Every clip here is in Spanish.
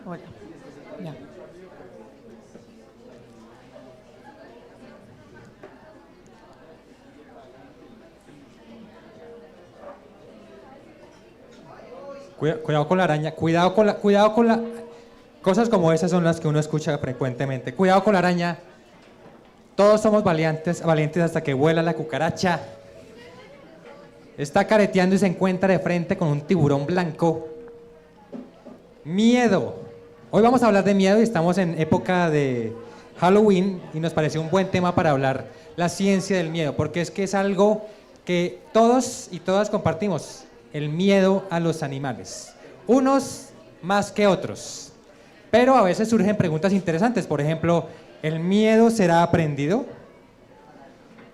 Hola. Ya. Cuidado con la araña, cuidado con la. Cosas como esas son las que uno escucha frecuentemente. Cuidado con la araña. Todos somos valientes hasta que vuela la cucaracha. Está careteando y se encuentra de frente con un tiburón blanco. Miedo. Hoy vamos a hablar de miedo y estamos en época de Halloween y nos pareció un buen tema para hablar la ciencia del miedo, porque es que es algo que todos y todas compartimos, el miedo a los animales, unos más que otros, pero a veces surgen preguntas interesantes. Por ejemplo, ¿el miedo será aprendido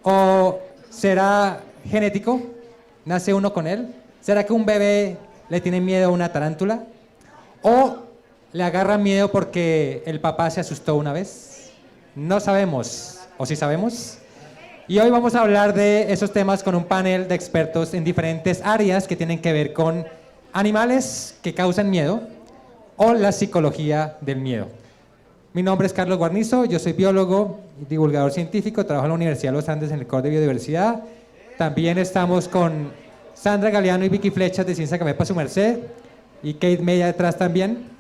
o será genético? ¿Nace uno con él? ¿Será que un bebé le tiene miedo a una tarántula? ¿O le agarra miedo porque el papá se asustó una vez? No sabemos, ¿o sí sabemos? Y hoy vamos a hablar de esos temas con un panel de expertos en diferentes áreas que tienen que ver con animales que causan miedo o la psicología del miedo. Mi nombre es Carlos Guarnizo, yo soy biólogo y divulgador científico, trabajo en la Universidad de los Andes en el Core de Biodiversidad. También estamos con Sandra Galeano y Vicky Flechas de Ciencia Café para su merced y Kate Media detrás también.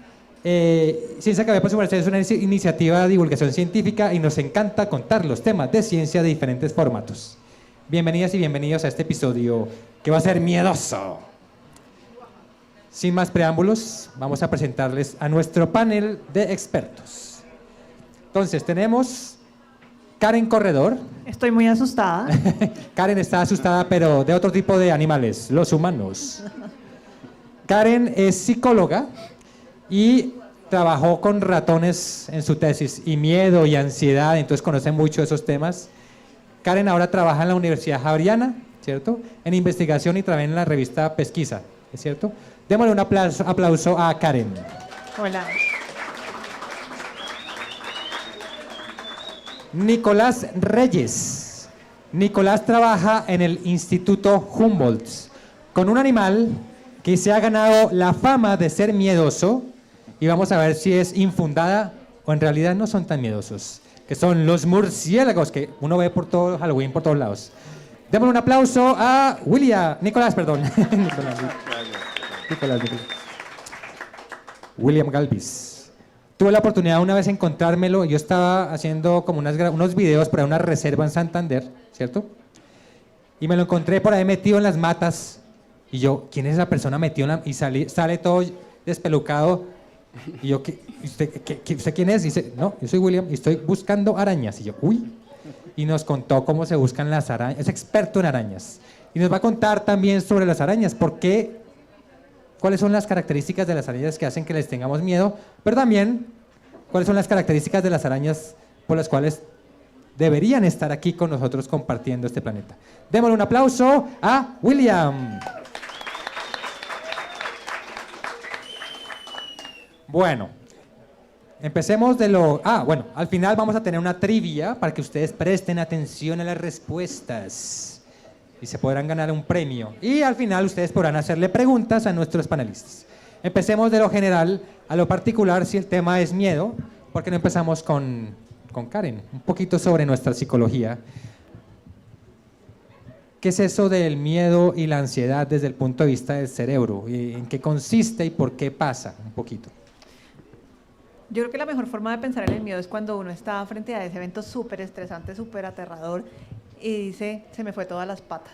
Ciencia Café para su merced es una iniciativa de divulgación científica y nos encanta contar los temas de ciencia de diferentes formatos. Bienvenidas y bienvenidos a este episodio que va a ser miedoso. Sin más preámbulos, vamos a presentarles a nuestro panel de expertos. Entonces, tenemos Karen Corredor. Estoy muy asustada. Karen está asustada, pero de otro tipo de animales, los humanos. Karen es psicóloga y trabajó con ratones en su tesis, y miedo y ansiedad, entonces conoce mucho esos temas. Karen ahora trabaja en la Universidad Javeriana, ¿cierto? En investigación y también en la revista Pesquisa, ¿es cierto? Démosle un aplauso a Karen. Hola. Nicolás Reyes. Nicolás trabaja en el Instituto Humboldt con un animal que se ha ganado la fama de ser miedoso, y vamos a ver si es infundada o en realidad no son tan miedosos, que son los murciélagos que uno ve por todo Halloween, por todos lados. Démosle un aplauso a Nicolás. William Galvis. Tuve la oportunidad una vez de encontrármelo. Yo estaba haciendo como unos videos para una reserva en Santander, ¿cierto? Y me lo encontré por ahí metido en las matas. Y yo, ¿quién es esa persona metido en la...? Y sale todo despelucado. Y yo, ¿usted quién es? Y dice, no, yo soy William y estoy buscando arañas. Y yo, uy. Y nos contó cómo se buscan las arañas. Es experto en arañas. Y nos va a contar también sobre las arañas. ¿Cuáles son las características de las arañas que hacen que les tengamos miedo? Pero también, ¿cuáles son las características de las arañas por las cuales deberían estar aquí con nosotros compartiendo este planeta? Démosle un aplauso a William. Bueno, empecemos de lo... bueno, al final vamos a tener una trivia para que ustedes presten atención a las respuestas y se podrán ganar un premio. Y al final ustedes podrán hacerle preguntas a nuestros panelistas. Empecemos de lo general a lo particular, si el tema es miedo. ¿Por qué no empezamos con Karen? Un poquito sobre nuestra psicología. ¿Qué es eso del miedo y la ansiedad desde el punto de vista del cerebro? ¿En qué consiste y por qué pasa? Un poquito. Yo creo que la mejor forma de pensar en el miedo es cuando uno está frente a ese evento súper estresante, súper aterrador y dice, se me fue todas las patas.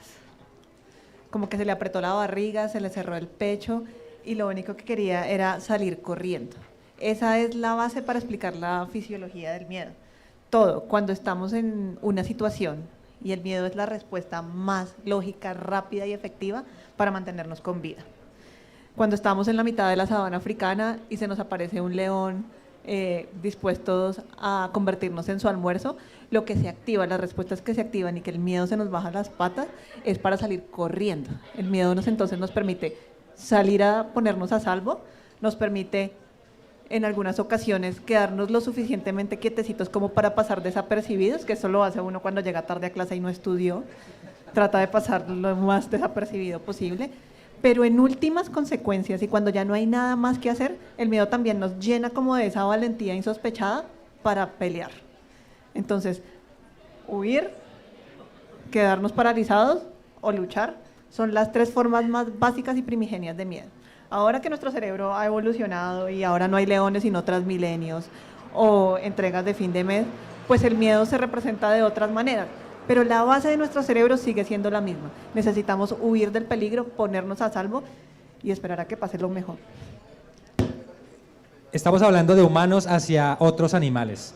Como que se le apretó la barriga, se le cerró el pecho y lo único que quería era salir corriendo. Esa es la base para explicar la fisiología del miedo. Todo, cuando estamos en una situación y el miedo es la respuesta más lógica, rápida y efectiva para mantenernos con vida. Cuando estamos en la mitad de la sabana africana y se nos aparece un león dispuestos a convertirnos en su almuerzo, lo que se activa, las respuestas que se activan y que el miedo se nos baja las patas es para salir corriendo. El miedo entonces nos permite salir a ponernos a salvo, nos permite en algunas ocasiones quedarnos lo suficientemente quietecitos como para pasar desapercibidos, que eso lo hace uno cuando llega tarde a clase y no estudió, trata de pasar lo más desapercibido posible, Pero en últimas consecuencias y cuando ya no hay nada más que hacer, el miedo también nos llena como de esa valentía insospechada para pelear. Entonces, huir, quedarnos paralizados o luchar son las tres formas más básicas y primigenias de miedo. Ahora que nuestro cerebro ha evolucionado y ahora no hay leones sino transmilenios o entregas de fin de mes, pues el miedo se representa de otras maneras. Pero la base de nuestro cerebro sigue siendo la misma. Necesitamos huir del peligro, ponernos a salvo y esperar a que pase lo mejor. Estamos hablando de humanos hacia otros animales.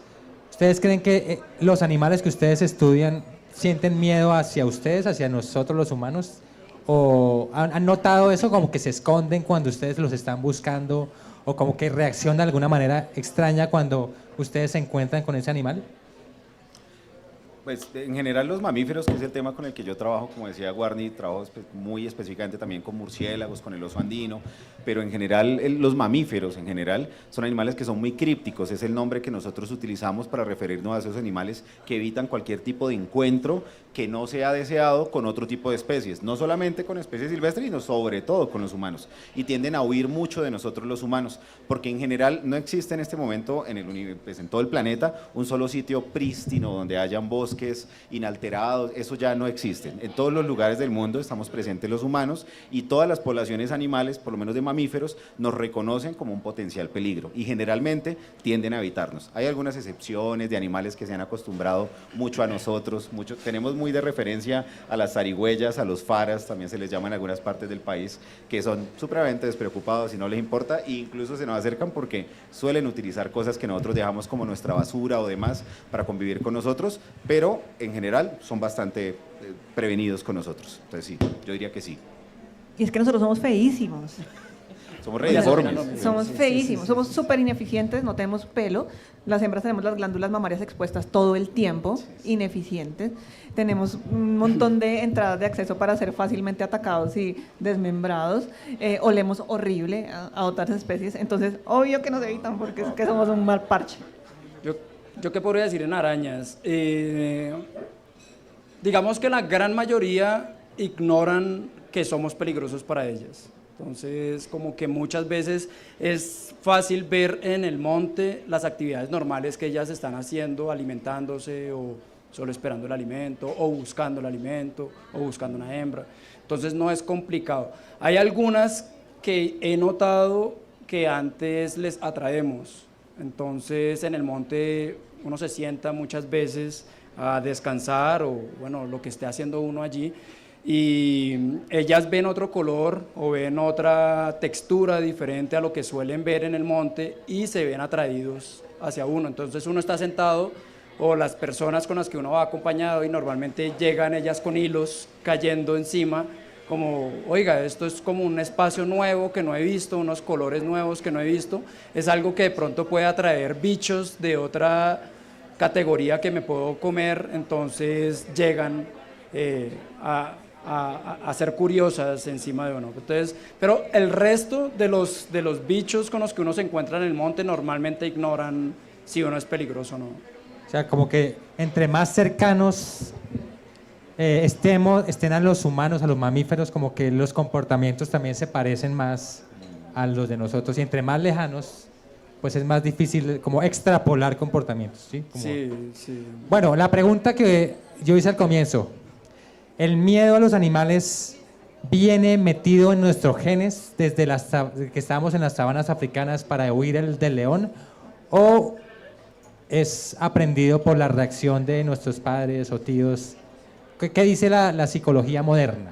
¿Ustedes creen que los animales que ustedes estudian sienten miedo hacia ustedes, hacia nosotros los humanos? ¿O han notado eso, como que se esconden cuando ustedes los están buscando o como que reaccionan de alguna manera extraña cuando ustedes se encuentran con ese animal? Pues en general los mamíferos, que es el tema con el que yo trabajo, como decía Guarni, trabajo muy específicamente también con murciélagos, con el oso andino, pero en general los mamíferos en general son animales que son muy crípticos, es el nombre que nosotros utilizamos para referirnos a esos animales que evitan cualquier tipo de encuentro que no sea deseado con otro tipo de especies, no solamente con especies silvestres, sino sobre todo con los humanos, y tienden a huir mucho de nosotros los humanos, porque en general no existe en este momento en todo el planeta un solo sitio prístino donde hayan bosques inalterados, eso ya no existe. En todos los lugares del mundo estamos presentes los humanos y todas las poblaciones animales, por lo menos de mamíferos, nos reconocen como un potencial peligro y generalmente tienden a evitarnos. Hay algunas excepciones de animales que se han acostumbrado mucho a nosotros, tenemos muy de referencia a las zarigüeyas, a los faras, también se les llama en algunas partes del país, que son supremamente despreocupados y no les importa, e incluso se nos acercan porque suelen utilizar cosas que nosotros dejamos como nuestra basura o demás para convivir con nosotros, pero en general son bastante prevenidos con nosotros. Entonces sí, yo diría que sí. Y es que nosotros somos feísimos. Somos reiformes. Somos feísimos, somos súper ineficientes, no tenemos pelo. Las hembras tenemos las glándulas mamarias expuestas todo el tiempo, ineficientes. Tenemos un montón de entradas de acceso para ser fácilmente atacados y desmembrados. Olemos horrible a otras especies. Entonces, obvio que nos evitan porque es que somos un mal parche. ¿Yo qué podría decir en arañas? Digamos que la gran mayoría ignoran que somos peligrosos para ellas. Entonces, como que muchas veces es fácil ver en el monte las actividades normales que ellas están haciendo, alimentándose o solo esperando el alimento, o buscando el alimento, o buscando una hembra. Entonces, no es complicado. Hay algunas que he notado que antes les atraemos. Entonces, en el monte uno se sienta muchas veces a descansar o, bueno, lo que esté haciendo uno allí, y ellas ven otro color o ven otra textura diferente a lo que suelen ver en el monte y se ven atraídos hacia uno. Entonces uno está sentado o las personas con las que uno va acompañado y normalmente llegan ellas con hilos cayendo encima como, oiga, esto es como un espacio nuevo que no he visto, unos colores nuevos que no he visto, es algo que de pronto puede atraer bichos de otra categoría que me puedo comer, entonces llegan a ser curiosas encima de uno. Entonces, pero el resto de los bichos con los que uno se encuentra en el monte normalmente ignoran si uno es peligroso o no. O sea, como que entre más cercanos estén a los humanos, a los mamíferos, como que los comportamientos también se parecen más a los de nosotros, y entre más lejanos, pues es más difícil como extrapolar comportamientos, ¿sí? Como... Sí, sí. Bueno, la pregunta que yo hice al comienzo, ¿el miedo a los animales viene metido en nuestros genes desde que estábamos en las sabanas africanas para huir del león, o es aprendido por la reacción de nuestros padres o tíos? ¿Qué dice la psicología moderna?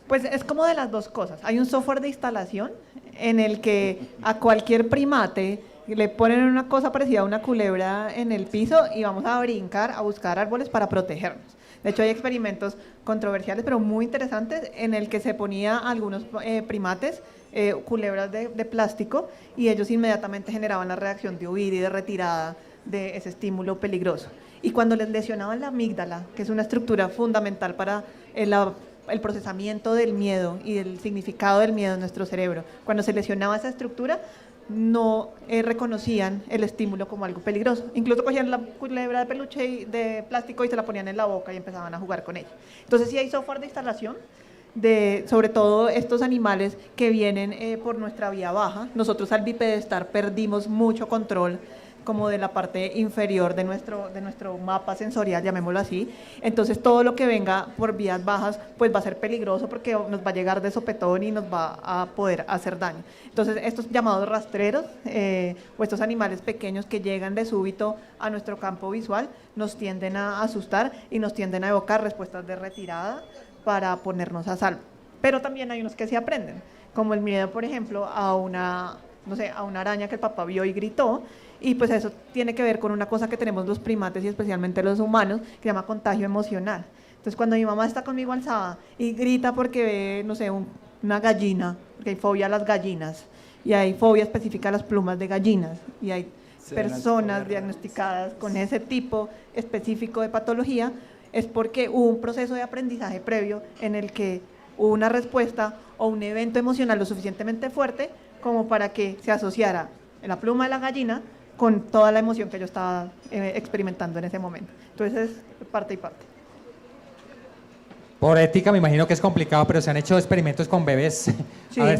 Pues es como de las dos cosas. Hay un software de instalación en el que a cualquier primate le ponen una cosa parecida a una culebra en el piso y vamos a brincar, a buscar árboles para protegernos. De hecho, hay experimentos controversiales, pero muy interesantes, en el que se ponía a algunos primates culebras de plástico y ellos inmediatamente generaban la reacción de huir y de retirada de ese estímulo peligroso. Y cuando les lesionaban la amígdala, que es una estructura fundamental para el procesamiento del miedo y el significado del miedo en nuestro cerebro, cuando se lesionaba esa estructura, no reconocían el estímulo como algo peligroso. Incluso cogían la culebra de peluche de plástico y se la ponían en la boca y empezaban a jugar con ella. Entonces sí hay software de instalación sobre todo estos animales que vienen por nuestra vía baja. Nosotros al bipedestar perdimos mucho control como de la parte inferior de nuestro mapa sensorial, llamémoslo así. Entonces todo lo que venga por vías bajas pues va a ser peligroso porque nos va a llegar de sopetón y nos va a poder hacer daño. Entonces estos llamados rastreros o estos animales pequeños que llegan de súbito a nuestro campo visual nos tienden a asustar y nos tienden a evocar respuestas de retirada para ponernos a salvo. Pero también hay unos que se aprenden, como el miedo, por ejemplo, a una araña que el papá vio y gritó, y pues eso tiene que ver con una cosa que tenemos los primates y especialmente los humanos, que se llama contagio emocional. Entonces cuando mi mamá está conmigo alzada y grita porque ve, no sé, una gallina, porque hay fobia a las gallinas, y hay fobia específica a las plumas de gallinas, y hay personas diagnosticadas con ese tipo específico de patología, es porque hubo un proceso de aprendizaje previo en el que hubo una respuesta o un evento emocional lo suficientemente fuerte como para que se asociara la pluma de la gallina con toda la emoción que yo estaba experimentando en ese momento. Entonces es parte y parte. Por ética me imagino que es complicado, pero se han hecho experimentos con bebés. Sí. A ver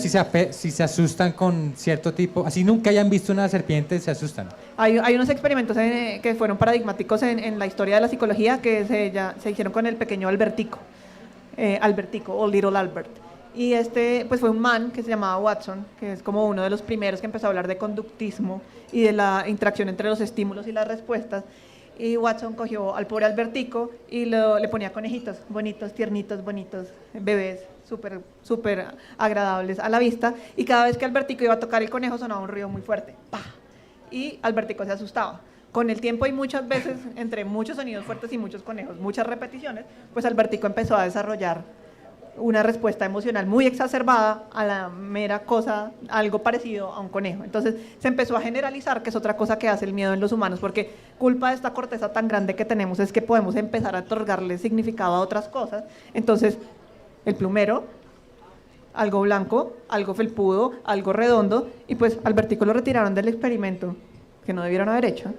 si se asustan con cierto tipo. Así nunca hayan visto una serpiente, se asustan. Hay unos experimentos que fueron paradigmáticos en la historia de la psicología que se hicieron con el pequeño Albertico o Little Albert. Y pues fue un man que se llamaba Watson, que es como uno de los primeros que empezó a hablar de conductismo y de la interacción entre los estímulos y las respuestas. Y Watson cogió al pobre Albertico y le ponía conejitos bonitos, tiernitos, bonitos, bebés súper, súper agradables a la vista. Y cada vez que Albertico iba a tocar el conejo sonaba un ruido muy fuerte. ¡Pah! Y Albertico se asustaba. Con el tiempo y muchas veces, entre muchos sonidos fuertes y muchos conejos, muchas repeticiones, pues Albertico empezó a desarrollar una respuesta emocional muy exacerbada a la mera cosa, algo parecido a un conejo. Entonces se empezó a generalizar, que es otra cosa que hace el miedo en los humanos, porque culpa de esta corteza tan grande que tenemos es que podemos empezar a otorgarle significado a otras cosas. Entonces el plumero, algo blanco, algo felpudo, algo redondo, y pues Albertico lo retiraron del experimento, que no debieron haber hecho.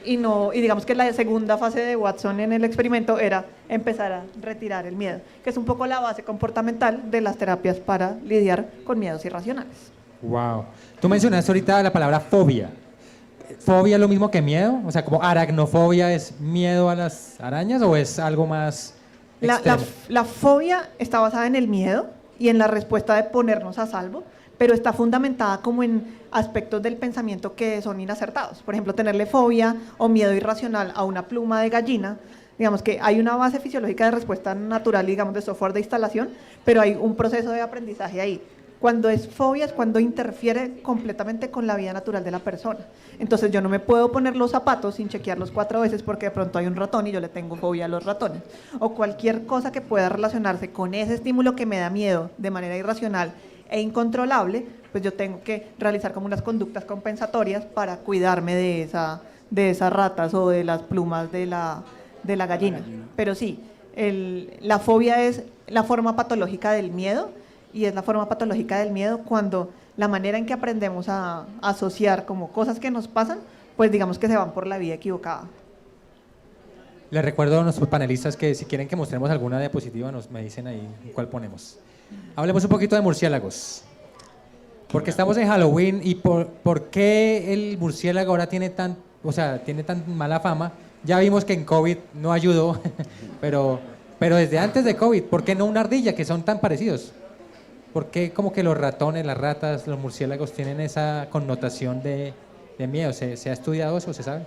Y digamos que la segunda fase de Watson en el experimento era empezar a retirar el miedo, que es un poco la base comportamental de las terapias para lidiar con miedos irracionales. Wow. Tú mencionaste ahorita la palabra fobia. ¿Fobia es lo mismo que miedo? O sea, como aracnofobia es miedo a las arañas o es algo más extremo? La fobia está basada en el miedo y en la respuesta de ponernos a salvo, pero está fundamentada como en aspectos del pensamiento que son inacertados. Por ejemplo, tenerle fobia o miedo irracional a una pluma de gallina, digamos que hay una base fisiológica de respuesta natural, digamos, de software de instalación, pero hay un proceso de aprendizaje ahí. Cuando es fobia es cuando interfiere completamente con la vida natural de la persona. Entonces yo no me puedo poner los zapatos sin chequearlos 4 veces porque de pronto hay un ratón y yo le tengo fobia a los ratones. O cualquier cosa que pueda relacionarse con ese estímulo que me da miedo de manera irracional e incontrolable, pues yo tengo que realizar como unas conductas compensatorias para cuidarme de esas ratas o de las plumas de la gallina. Pero sí, la fobia es la forma patológica del miedo, y es la forma patológica del miedo cuando la manera en que aprendemos a asociar como cosas que nos pasan, pues digamos que se van por la vía equivocada. Les recuerdo a nuestros panelistas que si quieren que mostremos alguna diapositiva, me dicen ahí cuál ponemos. Hablemos un poquito de murciélagos. Porque estamos en Halloween y por qué el murciélago ahora tiene tan mala fama. Ya vimos que en COVID no ayudó, pero desde antes de COVID, ¿por qué no una ardilla que son tan parecidos? ¿Por qué como que los ratones, las ratas, los murciélagos tienen esa connotación de miedo? ¿Se ha estudiado eso? ¿Se sabe?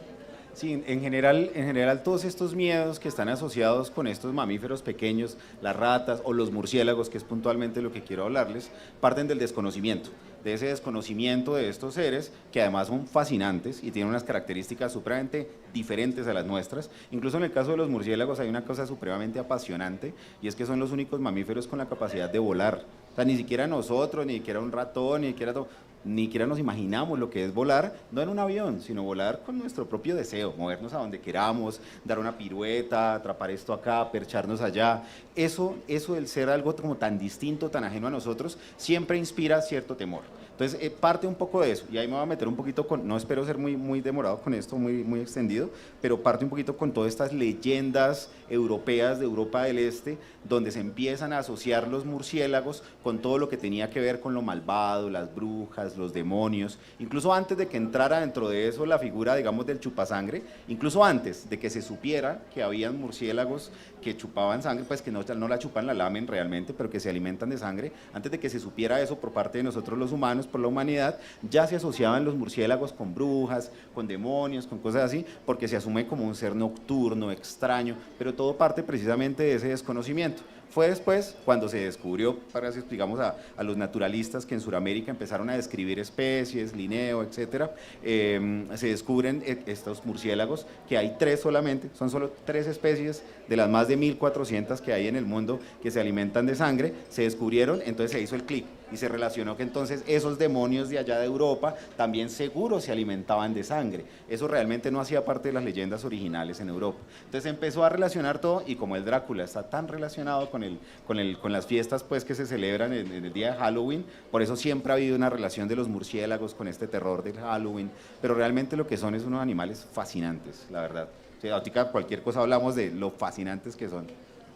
Sí, en general todos estos miedos que están asociados con estos mamíferos pequeños, las ratas o los murciélagos, que es puntualmente lo que quiero hablarles, parten del desconocimiento, de ese desconocimiento de estos seres que además son fascinantes y tienen unas características supremamente diferentes a las nuestras. Incluso en el caso de los murciélagos hay una cosa supremamente apasionante y es que son los únicos mamíferos con la capacidad de volar. O sea, ni siquiera nosotros, ni siquiera un ratón, ni siquiera nos imaginamos lo que es volar, no en un avión, sino volar con nuestro propio deseo, movernos a donde queramos, dar una pirueta, atrapar esto acá, percharnos allá. Eso del ser algo como tan distinto, tan ajeno a nosotros, siempre inspira cierto temor. Entonces, parte un poco de eso, y ahí me voy a meter un poquito con, no espero ser muy demorado con esto, muy extendido, pero parte un poquito con todas estas leyendas europeas de Europa del Este, donde se empiezan a asociar los murciélagos con todo lo que tenía que ver con lo malvado, las brujas, los demonios, incluso antes de que entrara dentro de eso la figura, digamos, del chupasangre, incluso antes de que se supiera que habían murciélagos que chupaban sangre, pues que no la chupan, la lamen realmente, pero que se alimentan de sangre, antes de que se supiera eso por parte de nosotros los humanos, por la humanidad, ya se asociaban los murciélagos con brujas, con demonios, con cosas así, porque se asume como un ser nocturno, extraño, pero todo parte precisamente de ese desconocimiento. Fue después cuando se descubrió, para eso explicamos a los naturalistas que en Sudamérica empezaron a describir especies, Linneo, etcétera, se descubren estos murciélagos, que hay 3 solamente, son solo 3 especies de las más de 1400 que hay en el mundo que se alimentan de sangre, se descubrieron, entonces se hizo el clic y se relacionó que entonces esos demonios de allá de Europa también seguro se alimentaban de sangre. Eso realmente no hacía parte de las leyendas originales en Europa. Entonces empezó a relacionar todo, y como el Drácula está tan relacionado con las fiestas pues que se celebran en el día de Halloween, por eso siempre ha habido una relación de los murciélagos con este terror del Halloween, pero realmente lo que son es unos animales fascinantes, la verdad. O sea, ahorita cualquier cosa hablamos de lo fascinantes que son.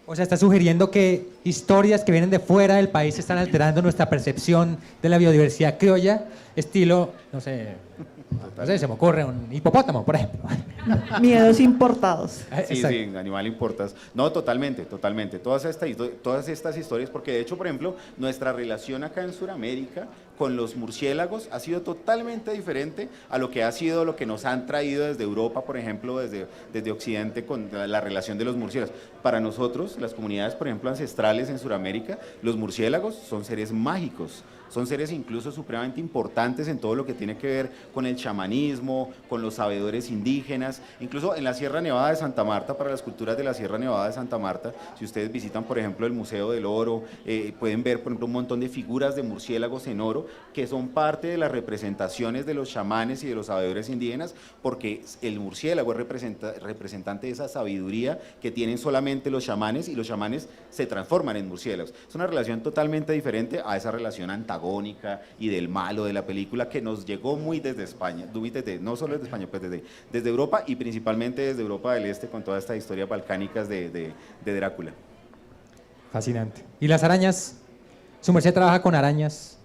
O sea, está sugiriendo que historias que vienen de fuera del país están alterando nuestra percepción de la biodiversidad criolla, estilo, no sé, se me ocurre un hipopótamo, por ejemplo. Miedos importados. Sí, animal importas. No, totalmente. Todas estas historias, porque de hecho, por ejemplo, nuestra relación acá en Sudamérica con los murciélagos ha sido totalmente diferente a lo que ha sido lo que nos han traído desde Europa, por ejemplo, desde Occidente, con la relación de los murciélagos. Para nosotros, las comunidades, por ejemplo, ancestrales en Sudamérica, los murciélagos son seres mágicos. Son seres incluso supremamente importantes en todo lo que tiene que ver con el chamanismo, con los sabedores indígenas, incluso en la Sierra Nevada de Santa Marta, para las culturas de la Sierra Nevada de Santa Marta, si ustedes visitan, por ejemplo, el Museo del Oro, pueden ver, por ejemplo, un montón de figuras de murciélagos en oro, que son parte de las representaciones de los chamanes y de los sabedores indígenas, porque el murciélago es representante de esa sabiduría que tienen solamente los chamanes, y los chamanes se transforman en murciélagos. Es una relación totalmente diferente a esa relación antagónica y del malo de la película que nos llegó muy desde España, no solo desde España, pues desde Europa, y principalmente desde Europa del Este, con todas estas historias balcánicas de Drácula. Fascinante. ¿Y las arañas? ¿Su merced trabaja con arañas?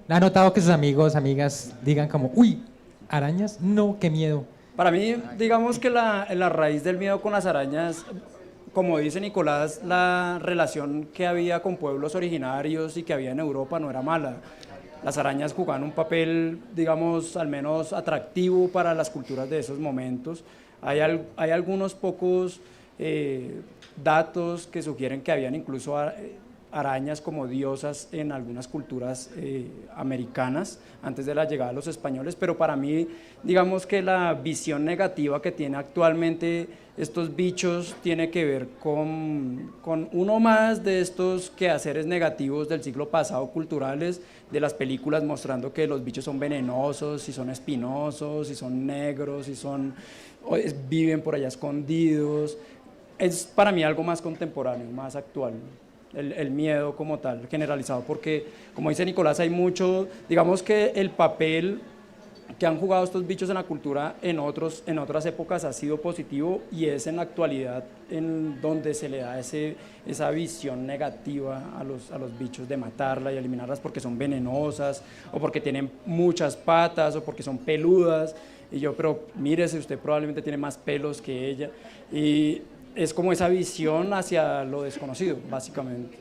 ¿Ha notado que sus amigos, amigas digan como, uy, arañas? No, qué miedo. Para mí, digamos que la raíz del miedo con las arañas, como dice Nicolás, la relación que había con pueblos originarios y que había en Europa no era mala. Las arañas jugaban un papel, digamos, al menos atractivo para las culturas de esos momentos. Hay algunos pocos datos que sugieren que habían incluso arañas como diosas en algunas culturas americanas antes de la llegada de los españoles, pero para mí, digamos que la visión negativa que tiene actualmente estos bichos tiene que ver con uno más de estos quehaceres negativos del siglo pasado culturales, de las películas mostrando que los bichos son venenosos, si son espinosos, si son negros, viven por allá escondidos. Es para mí algo más contemporáneo, más actual. El miedo como tal, generalizado, porque como dice Nicolás, hay mucho, digamos que el papel que han jugado estos bichos en la cultura en otras épocas ha sido positivo, y es en la actualidad en donde se le da esa visión negativa a los bichos, de matarla y eliminarlas porque son venenosas, o porque tienen muchas patas, o porque son peludas, y yo, pero mírese, usted probablemente tiene más pelos que ella, y es como esa visión hacia lo desconocido, básicamente.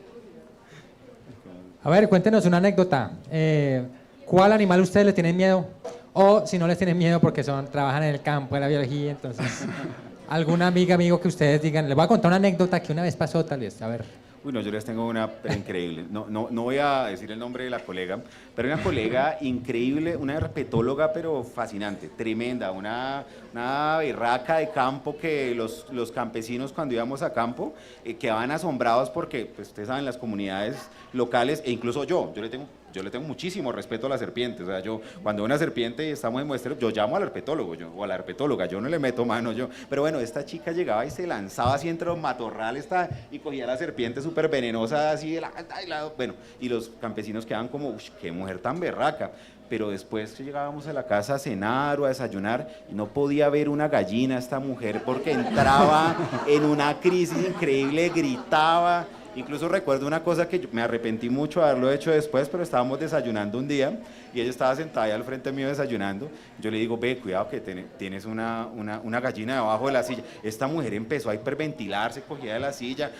A ver, cuéntenos una anécdota. ¿Cuál animal ustedes le tienen miedo? O si no les tienen miedo porque trabajan en el campo de la biología, entonces, alguna amiga, amigo que ustedes digan, les voy a contar una anécdota que una vez pasó, tal vez, a ver. Uy, no, yo les tengo una increíble. No voy a decir el nombre de la colega, pero una colega increíble, una herpetóloga, pero fascinante, tremenda, una berraca de campo, que los campesinos cuando íbamos a campo quedaban asombrados porque, pues ustedes saben, las comunidades locales, e incluso yo le tengo yo le tengo muchísimo respeto a la serpiente, o sea, yo cuando veo una serpiente y estamos en muestreo, yo llamo al herpetólogo o a la herpetóloga, yo no le meto mano yo, pero bueno, esta chica llegaba y se lanzaba así entre los matorrales y cogía la serpiente súper venenosa así de bueno, y los campesinos quedaban como, uy, qué mujer tan berraca. Pero después llegábamos a la casa a cenar o a desayunar y no podía ver una gallina esta mujer porque entraba en una crisis increíble, gritaba. Incluso recuerdo una cosa que me arrepentí mucho de haberlo hecho después, pero estábamos desayunando un día y ella estaba sentada ahí al frente mío desayunando. Yo le digo, ve, cuidado que tienes una gallina debajo de la silla. Esta mujer empezó a hiperventilarse, cogía de la silla,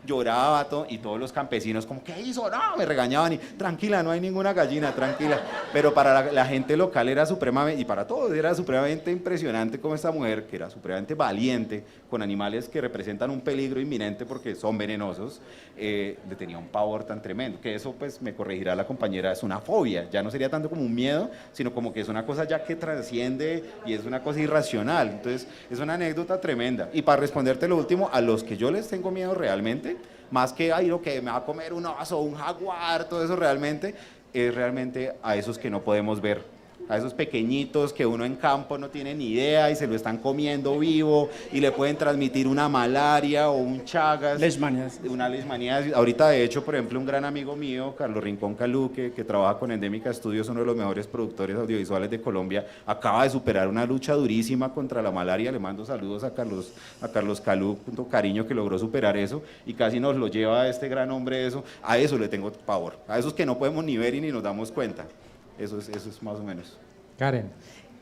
lloraba y todos los campesinos como, ¿qué hizo? No, me regañaban y tranquila, no hay ninguna gallina, tranquila. Pero para la gente local era supremamente, y para todos era supremamente impresionante como esta mujer, que era supremamente valiente, con animales que representan un peligro inminente porque son venenosos, le tenía un pavor tan tremendo, que eso pues me corregirá la compañera, es una fobia, ya no sería tanto como un miedo, sino como que es una cosa ya que trasciende y es una cosa irracional. Entonces es una anécdota tremenda. Y para responderte lo último, a los que yo les tengo miedo realmente, más que ay, lo que me va a comer un oso, un jaguar, todo eso realmente, es realmente a esos que no podemos ver, a esos pequeñitos que uno en campo no tiene ni idea y se lo están comiendo vivo y le pueden transmitir una malaria o un chagas. Leishmaniasis. Una leishmaniasis. Ahorita, de hecho, por ejemplo, un gran amigo mío, Carlos Rincón Calú, que trabaja con Endémica Studios, uno de los mejores productores audiovisuales de Colombia, acaba de superar una lucha durísima contra la malaria. Le mando saludos a Carlos Calú, punto cariño, que logró superar eso y casi nos lo lleva a este gran hombre eso. A eso le tengo pavor, a esos que no podemos ni ver y ni nos damos cuenta. Eso es más o menos. Karen.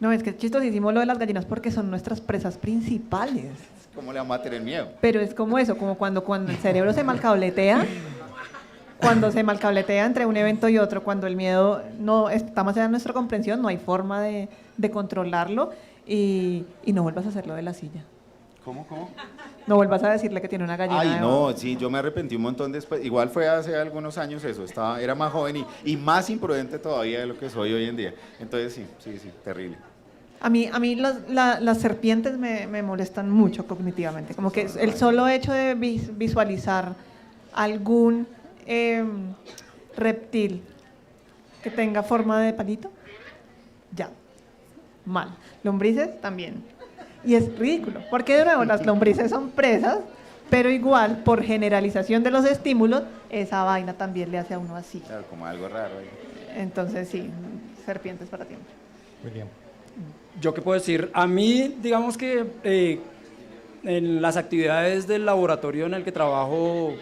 No, es que es chistosísimo lo de las gallinas porque son nuestras presas principales. ¿Cómo le vamos a tener miedo? Pero es como eso, como cuando el cerebro se malcabletea, entre un evento y otro, cuando el miedo no está más allá de nuestra comprensión, no hay forma de controlarlo y no vuelvas a hacerlo de la silla. ¿Cómo? No vuelvas a decirle que tiene una gallina. Ay, no, sí, yo me arrepentí un montón después. Igual fue hace algunos años eso, era más joven y más imprudente todavía de lo que soy hoy en día. Entonces sí, terrible. A mí las serpientes me molestan mucho cognitivamente, como que el solo hecho de visualizar algún reptil que tenga forma de palito, ya, mal. Lombrices también. Y es ridículo, porque de nuevo las lombrices son presas, pero igual, por generalización de los estímulos, esa vaina también le hace a uno así. Claro, como algo raro ahí. Entonces sí, serpientes para siempre. William. Yo qué puedo decir, a mí digamos que en las actividades del laboratorio en el que trabajo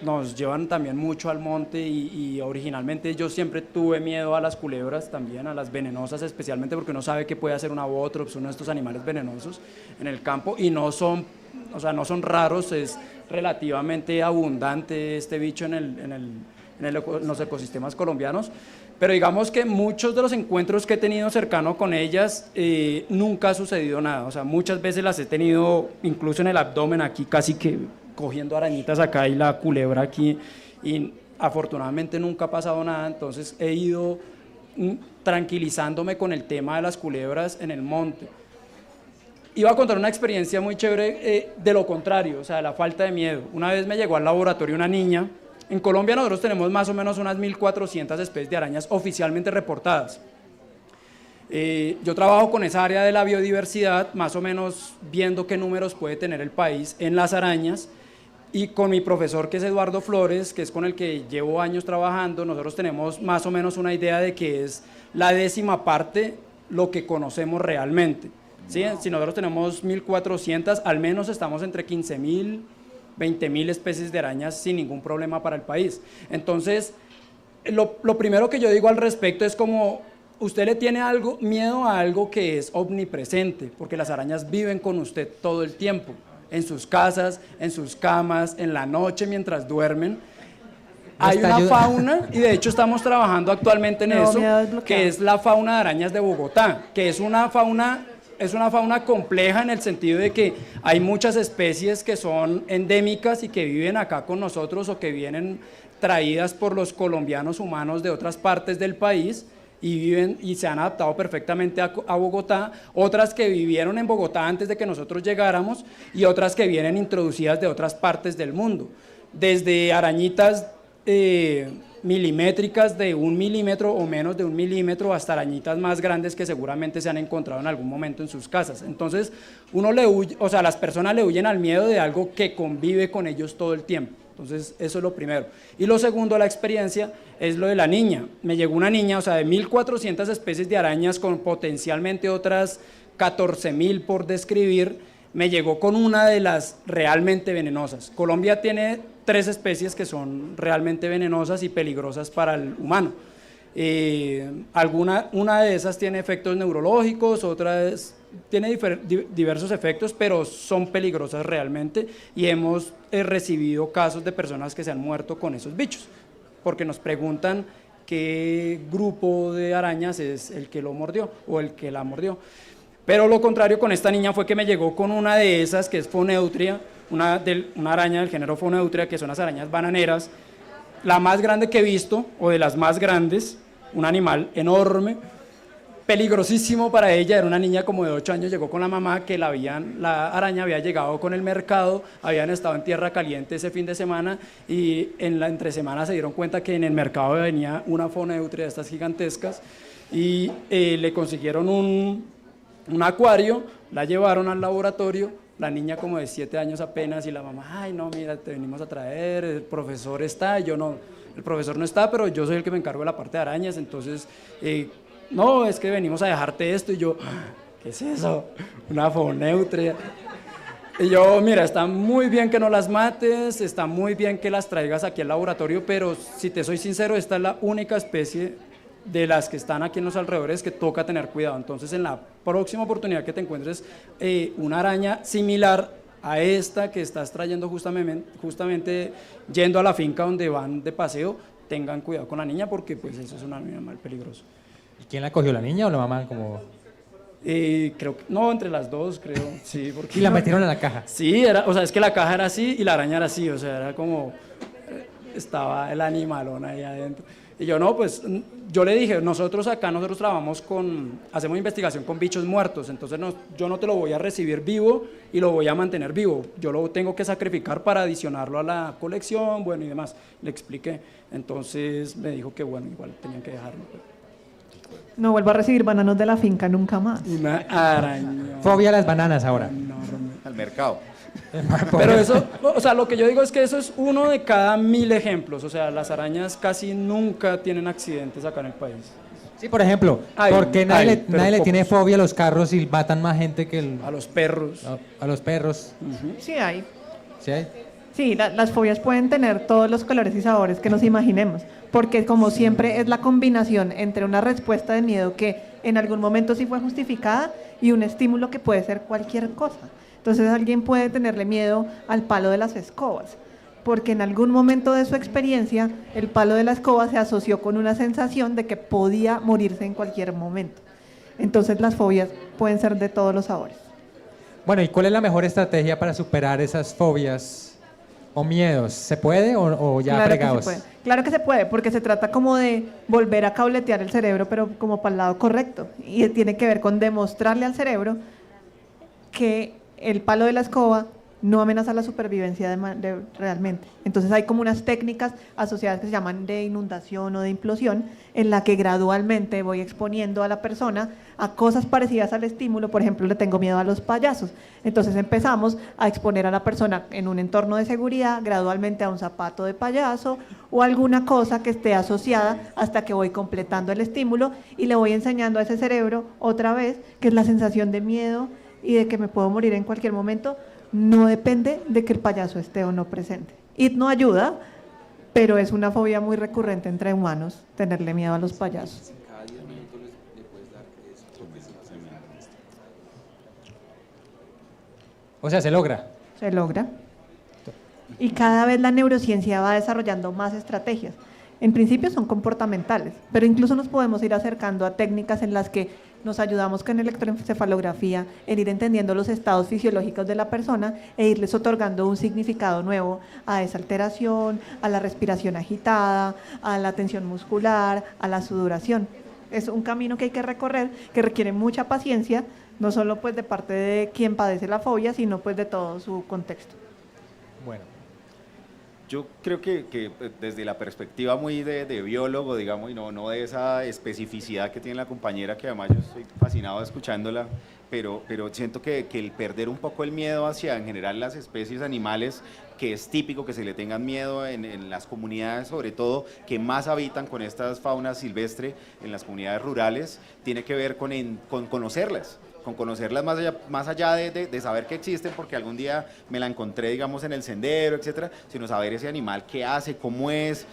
nos llevan también mucho al monte y originalmente yo siempre tuve miedo a las culebras también, a las venenosas especialmente porque uno sabe que puede hacer una botrops, uno de estos animales venenosos en el campo y no son raros, es relativamente abundante este bicho en los ecosistemas colombianos, pero digamos que muchos de los encuentros que he tenido cercano con ellas nunca ha sucedido nada, o sea, muchas veces las he tenido incluso en el abdomen aquí casi que cogiendo arañitas acá y la culebra aquí y afortunadamente nunca ha pasado nada, entonces he ido tranquilizándome con el tema de las culebras en el monte. Iba a contar una experiencia muy chévere de lo contrario, o sea, de la falta de miedo. Una vez me llegó al laboratorio una niña, en Colombia nosotros tenemos más o menos unas 1.400 especies de arañas oficialmente reportadas. Yo trabajo con esa área de la biodiversidad, más o menos viendo qué números puede tener el país en las arañas, y con mi profesor, que es Eduardo Flores, que es con el que llevo años trabajando, nosotros tenemos más o menos una idea de que es la 10ª parte lo que conocemos realmente. ¿Sí? Si nosotros tenemos 1.400, al menos estamos entre 15.000, 20.000 especies de arañas sin ningún problema para el país. Entonces, lo primero que yo digo al respecto es como, usted le tiene miedo a algo que es omnipresente, porque las arañas viven con usted todo el tiempo, en sus casas, en sus camas, en la noche mientras duermen. Hay una fauna, y de hecho estamos trabajando actualmente en eso, que es la fauna de arañas de Bogotá, que es una fauna compleja en el sentido de que hay muchas especies que son endémicas y que viven acá con nosotros o que vienen traídas por los colombianos humanos de otras partes del país y viven y se han adaptado perfectamente a Bogotá, otras que vivieron en Bogotá antes de que nosotros llegáramos y otras que vienen introducidas de otras partes del mundo, desde arañitas milimétricas de 1 milímetro o menos de 1 milímetro hasta arañitas más grandes que seguramente se han encontrado en algún momento en sus casas. Entonces, uno le huye, o sea, las personas le huyen al miedo de algo que convive con ellos todo el tiempo. Entonces, eso es lo primero. Y lo segundo, la experiencia, es lo de la niña. Me llegó una niña, o sea, de 1.400 especies de arañas con potencialmente otras 14.000 por describir, me llegó con una de las realmente venenosas. Colombia tiene 3 especies que son realmente venenosas y peligrosas para el humano. Una de esas tiene efectos neurológicos, otra tiene diversos efectos, pero son peligrosas realmente, y hemos recibido casos de personas que se han muerto con esos bichos, porque nos preguntan qué grupo de arañas es el que lo mordió o el que la mordió. Pero lo contrario con esta niña fue que me llegó con una de esas, que es Phoneutria, una araña del género Phoneutria, que son las arañas bananeras, la más grande que he visto, o de las más grandes, un animal enorme, peligrosísimo para ella. Era una niña como de 8 años, llegó con la mamá, que la araña había llegado con el mercado, habían estado en tierra caliente ese fin de semana, y en la entre semana se dieron cuenta que en el mercado venía una Phoneutria de estas gigantescas, y le consiguieron un acuario, la llevaron al laboratorio, la niña como de 7 años apenas, y la mamá, ay no, mira, te venimos a traer, el profesor está, y yo no, el profesor no está, pero yo soy el que me encargo de la parte de arañas, entonces, no, es que venimos a dejarte esto, y yo, ¿qué es eso? Una Phoneutria. Y yo, mira, está muy bien que no las mates, está muy bien que las traigas aquí al laboratorio, pero si te soy sincero, esta es la única especie de las que están aquí en los alrededores que toca tener cuidado. Entonces, en la próxima oportunidad que te encuentres una araña similar a esta que estás trayendo justamente yendo a la finca donde van de paseo, tengan cuidado con la niña, porque pues eso es un animal peligroso. ¿Y quién la cogió, la niña o la mamá? Como... creo que, no, entre las dos, creo, sí. Porque y la metieron en la caja. Sí, o sea, es que la caja era así y la araña era así, o sea, era como, estaba el animalón ahí adentro. Y yo no, pues yo le dije, nosotros trabajamos hacemos investigación con bichos muertos, entonces yo no te lo voy a recibir vivo y lo voy a mantener vivo, yo lo tengo que sacrificar para adicionarlo a la colección, bueno, y demás. Le expliqué, entonces me dijo que bueno, igual tenían que dejarlo. No vuelvo a recibir bananos de la finca nunca más. Una araña. Fobia a las bananas ahora. Enorme. Al mercado. Pero eso, o sea, lo que yo digo es que eso es uno de cada 1000 ejemplos, o sea, las arañas casi nunca tienen accidentes acá en el país. Sí, por ejemplo, porque nadie le tiene fobia a los carros y matan más gente que a los perros. A los perros. Sí hay. ¿Sí hay? Sí, las fobias pueden tener todos los colores y sabores que nos imaginemos, porque como siempre es la combinación entre una respuesta de miedo que en algún momento sí fue justificada y un estímulo que puede ser cualquier cosa. Entonces alguien puede tenerle miedo al palo de las escobas, porque en algún momento de su experiencia el palo de la escoba se asoció con una sensación de que podía morirse en cualquier momento. Entonces las fobias pueden ser de todos los sabores. Bueno, ¿y cuál es la mejor estrategia para superar esas fobias o miedos? ¿Se puede o ya Claro fregados? que se puede. Claro que se puede, porque se trata como de volver a cabletear el cerebro, pero como para el lado correcto. Y tiene que ver con demostrarle al cerebro que el palo de la escoba no amenaza la supervivencia realmente. Entonces hay como unas técnicas asociadas que se llaman de inundación o de implosión, en la que gradualmente voy exponiendo a la persona a cosas parecidas al estímulo. Por ejemplo, le tengo miedo a los payasos. Entonces empezamos a exponer a la persona en un entorno de seguridad, gradualmente a un zapato de payaso o alguna cosa que esté asociada, hasta que voy completando el estímulo y le voy enseñando a ese cerebro otra vez que es la sensación de miedo y de que me puedo morir en cualquier momento, no depende de que el payaso esté o no presente. IT no ayuda, pero es una fobia muy recurrente entre humanos, tenerle miedo a los payasos. O sea, se logra. Se logra. Y cada vez la neurociencia va desarrollando más estrategias. En principio son comportamentales, pero incluso nos podemos ir acercando a técnicas en las que nos ayudamos con electroencefalografía en ir entendiendo los estados fisiológicos de la persona e irles otorgando un significado nuevo a esa alteración, a la respiración agitada, a la tensión muscular, a la sudoración. Es un camino que hay que recorrer, que requiere mucha paciencia, no solo pues de parte de quien padece la fobia, sino pues de todo su contexto. Bueno. Yo creo que desde la perspectiva muy de biólogo, digamos, y no de esa especificidad que tiene la compañera, que además yo estoy fascinado escuchándola, pero siento que el perder un poco el miedo hacia en general las especies animales, que es típico que se le tengan miedo en las comunidades, sobre todo que más habitan con estas faunas silvestres en las comunidades rurales, tiene que ver con conocerlas, con conocerlas más allá de saber que existen, porque algún día me la encontré, digamos, en el sendero, etcétera, sino saber ese animal qué hace, cómo es,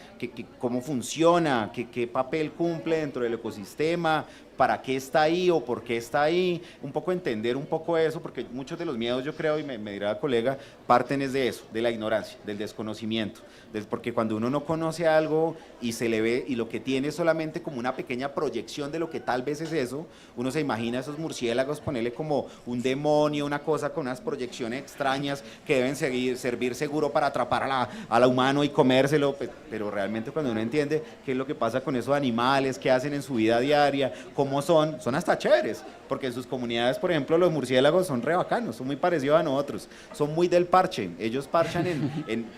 cómo funciona, qué papel cumple dentro del ecosistema, para qué está ahí o por qué está ahí, un poco entender un poco eso, porque muchos de los miedos, yo creo, y me dirá la colega, parten es de eso, de la ignorancia, del desconocimiento, porque cuando uno no conoce algo y se le ve, y lo que tiene es solamente como una pequeña proyección de lo que tal vez es eso, uno se imagina a esos murciélagos, ponerle como un demonio, una cosa con unas proyecciones extrañas que deben servir seguro para atrapar a la humano y comérselo, pero realmente cuando uno entiende qué es lo que pasa con esos animales, qué hacen en su vida diaria, cómo son hasta chéveres, porque en sus comunidades, por ejemplo, los murciélagos son re bacanos, son muy parecidos a nosotros, son muy del parche, ellos parchan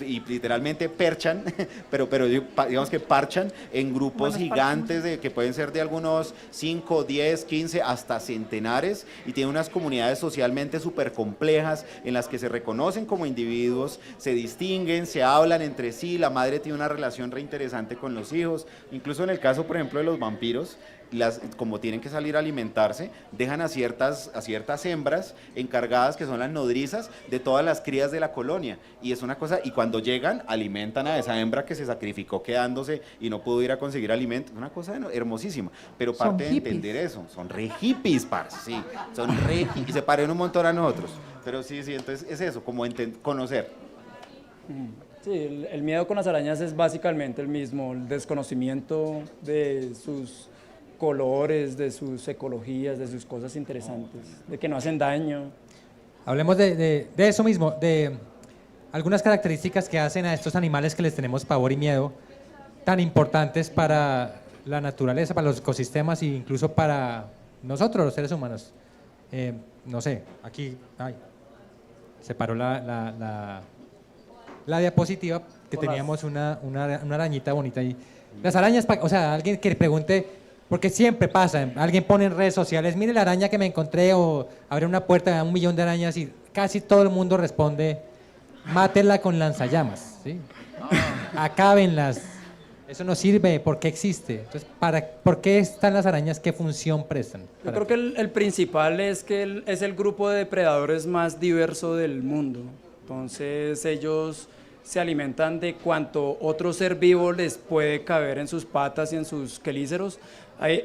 y literalmente perchan, pero digamos que parchan en grupos gigantes que pueden ser de algunos 5, 10, 15, hasta centenares, y tienen unas comunidades socialmente súper complejas en las que se reconocen como individuos, se distinguen, se hablan entre sí, la madre tiene una relación re interesante con los hijos, incluso en el caso, por ejemplo, de los vampiros, como tienen que salir a alimentarse, dejan a ciertas hembras encargadas, que son las nodrizas de todas las crías de la colonia, y es una cosa, y cuando llegan alimentan a esa hembra que se sacrificó quedándose y no pudo ir a conseguir alimento, es una cosa hermosísima, pero parte de entender eso, son re hippies, parce, sí, son re hippies, y se parecen un montón a nosotros, pero sí, entonces es eso, como conocer. Sí, el miedo con las arañas es básicamente el mismo, el desconocimiento de sus colores, de sus ecologías, de sus cosas interesantes, de que no hacen daño. Hablemos de eso mismo, de algunas características que hacen a estos animales que les tenemos pavor y miedo, tan importantes para la naturaleza, para los ecosistemas e incluso para nosotros, los seres humanos. No sé, aquí, se paró la diapositiva, que teníamos una arañita bonita ahí. Las arañas, o sea, alguien que le pregunte, porque siempre pasa, alguien pone en redes sociales, mire la araña que me encontré, o abre una puerta a 1 millón de arañas, y casi todo el mundo responde, mátenla con lanzallamas, ¿sí? Acábenlas, eso no sirve, ¿por qué existe? Entonces, ¿por qué están las arañas? ¿Qué función prestan? Yo creo que el principal es que es el grupo de depredadores más diverso del mundo, entonces ellos se alimentan de cuanto otro ser vivo les puede caber en sus patas y en sus quelíceros.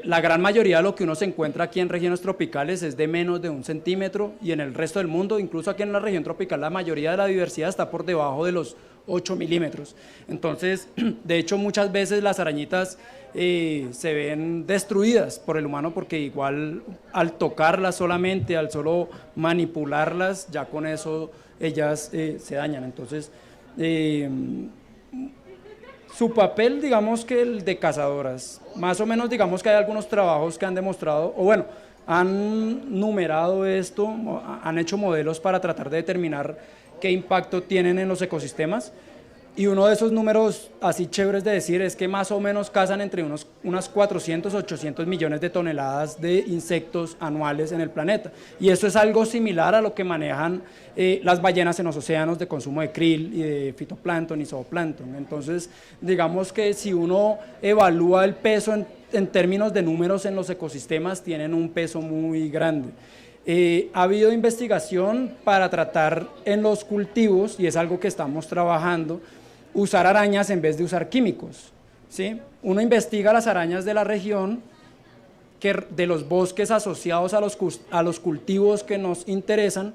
La gran mayoría de lo que uno se encuentra aquí en regiones tropicales es de menos de 1 centímetro, y en el resto del mundo, incluso aquí en la región tropical, la mayoría de la diversidad está por debajo de los 8 milímetros. Entonces, de hecho, muchas veces las arañitas se ven destruidas por el humano, porque igual al tocarlas solamente, al solo manipularlas, ya con eso ellas se dañan. Entonces, su papel, digamos que el de cazadoras, más o menos, digamos que hay algunos trabajos que han demostrado, o bueno, han numerado esto, han hecho modelos para tratar de determinar qué impacto tienen en los ecosistemas, y uno de esos números así chéveres de decir es que más o menos cazan entre unas 400, 800 millones de toneladas de insectos anuales en el planeta, y eso es algo similar a lo que manejan las ballenas en los océanos de consumo de krill y de fitoplancton y zooplancton. Entonces, digamos que si uno evalúa el peso en términos de números en los ecosistemas, tienen un peso muy grande. Ha habido investigación para tratar en los cultivos, y es algo que estamos trabajando, usar arañas en vez de usar químicos, ¿sí? Uno investiga las arañas de la región, de los bosques asociados a los cultivos que nos interesan,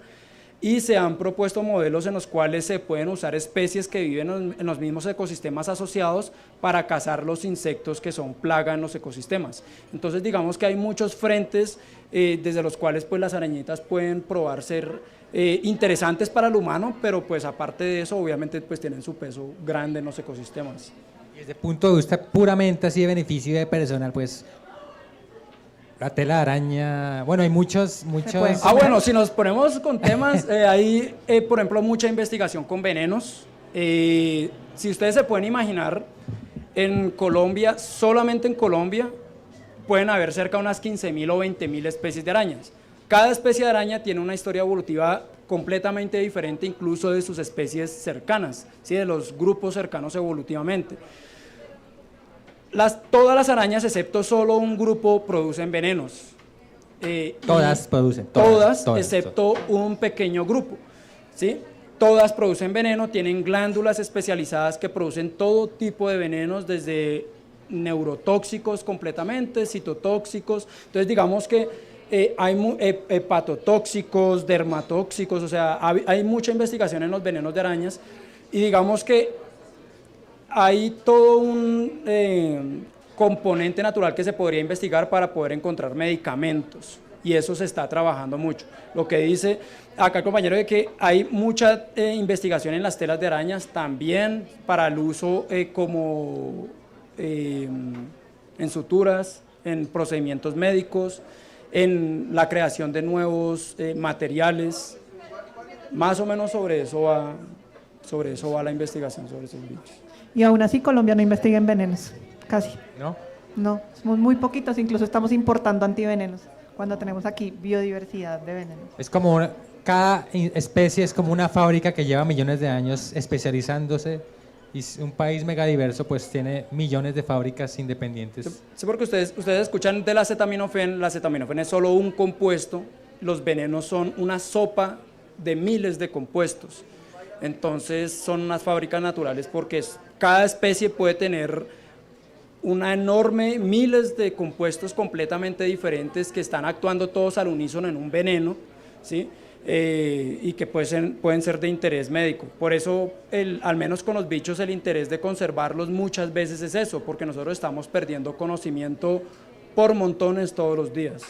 y se han propuesto modelos en los cuales se pueden usar especies que viven en los mismos ecosistemas asociados para cazar los insectos que son plaga en los ecosistemas. Entonces, digamos que hay muchos frentes desde los cuales pues las arañitas pueden probar ser interesantes para el humano, pero pues aparte de eso, obviamente pues tienen su peso grande en los ecosistemas. Y desde el punto de vista puramente así de beneficio de personal, pues la tela de araña, bueno, hay muchos... Bueno, si nos ponemos con temas, hay, por ejemplo, mucha investigación con venenos. si ustedes se pueden imaginar, en Colombia, solamente en Colombia, pueden haber cerca de unas 15.000 o 20.000 especies de arañas. Cada especie de araña tiene una historia evolutiva completamente diferente, incluso de sus especies cercanas, ¿sí? De los grupos cercanos evolutivamente. Todas las arañas, excepto solo un grupo, producen venenos. Todas producen. Todas, excepto un pequeño grupo, ¿sí? Todas producen veneno, tienen glándulas especializadas que producen todo tipo de venenos, desde neurotóxicos completamente, citotóxicos. Entonces, digamos que hay hepatotóxicos, dermatóxicos, o sea, hay mucha investigación en los venenos de arañas, y digamos que hay todo un componente natural que se podría investigar para poder encontrar medicamentos, y eso se está trabajando mucho. Lo que dice acá el compañero de que hay mucha investigación en las telas de arañas también para el uso como en suturas, en procedimientos médicos, en la creación de nuevos materiales. Más o menos sobre eso va la investigación sobre esos bichos. Y aún así Colombia no investiga en venenos, casi. ¿No? No, somos muy poquitos, incluso estamos importando antivenenos, cuando tenemos aquí biodiversidad de venenos. Es como cada especie es como una fábrica que lleva millones de años especializándose, y un país megadiverso pues tiene millones de fábricas independientes. Sí, porque ustedes escuchan del acetaminofén. El acetaminofén es solo un compuesto, los venenos son una sopa de miles de compuestos. Entonces son unas fábricas naturales, porque cada especie puede tener una enorme, miles de compuestos completamente diferentes que están actuando todos al unísono en un veneno, ¿sí? Y que pueden ser de interés médico. Por eso, al menos con los bichos, el interés de conservarlos muchas veces es eso, porque nosotros estamos perdiendo conocimiento por montones todos los días.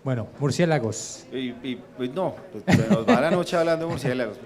Bueno, murciélagos. Pues no, pues se nos va la noche hablando de murciélagos.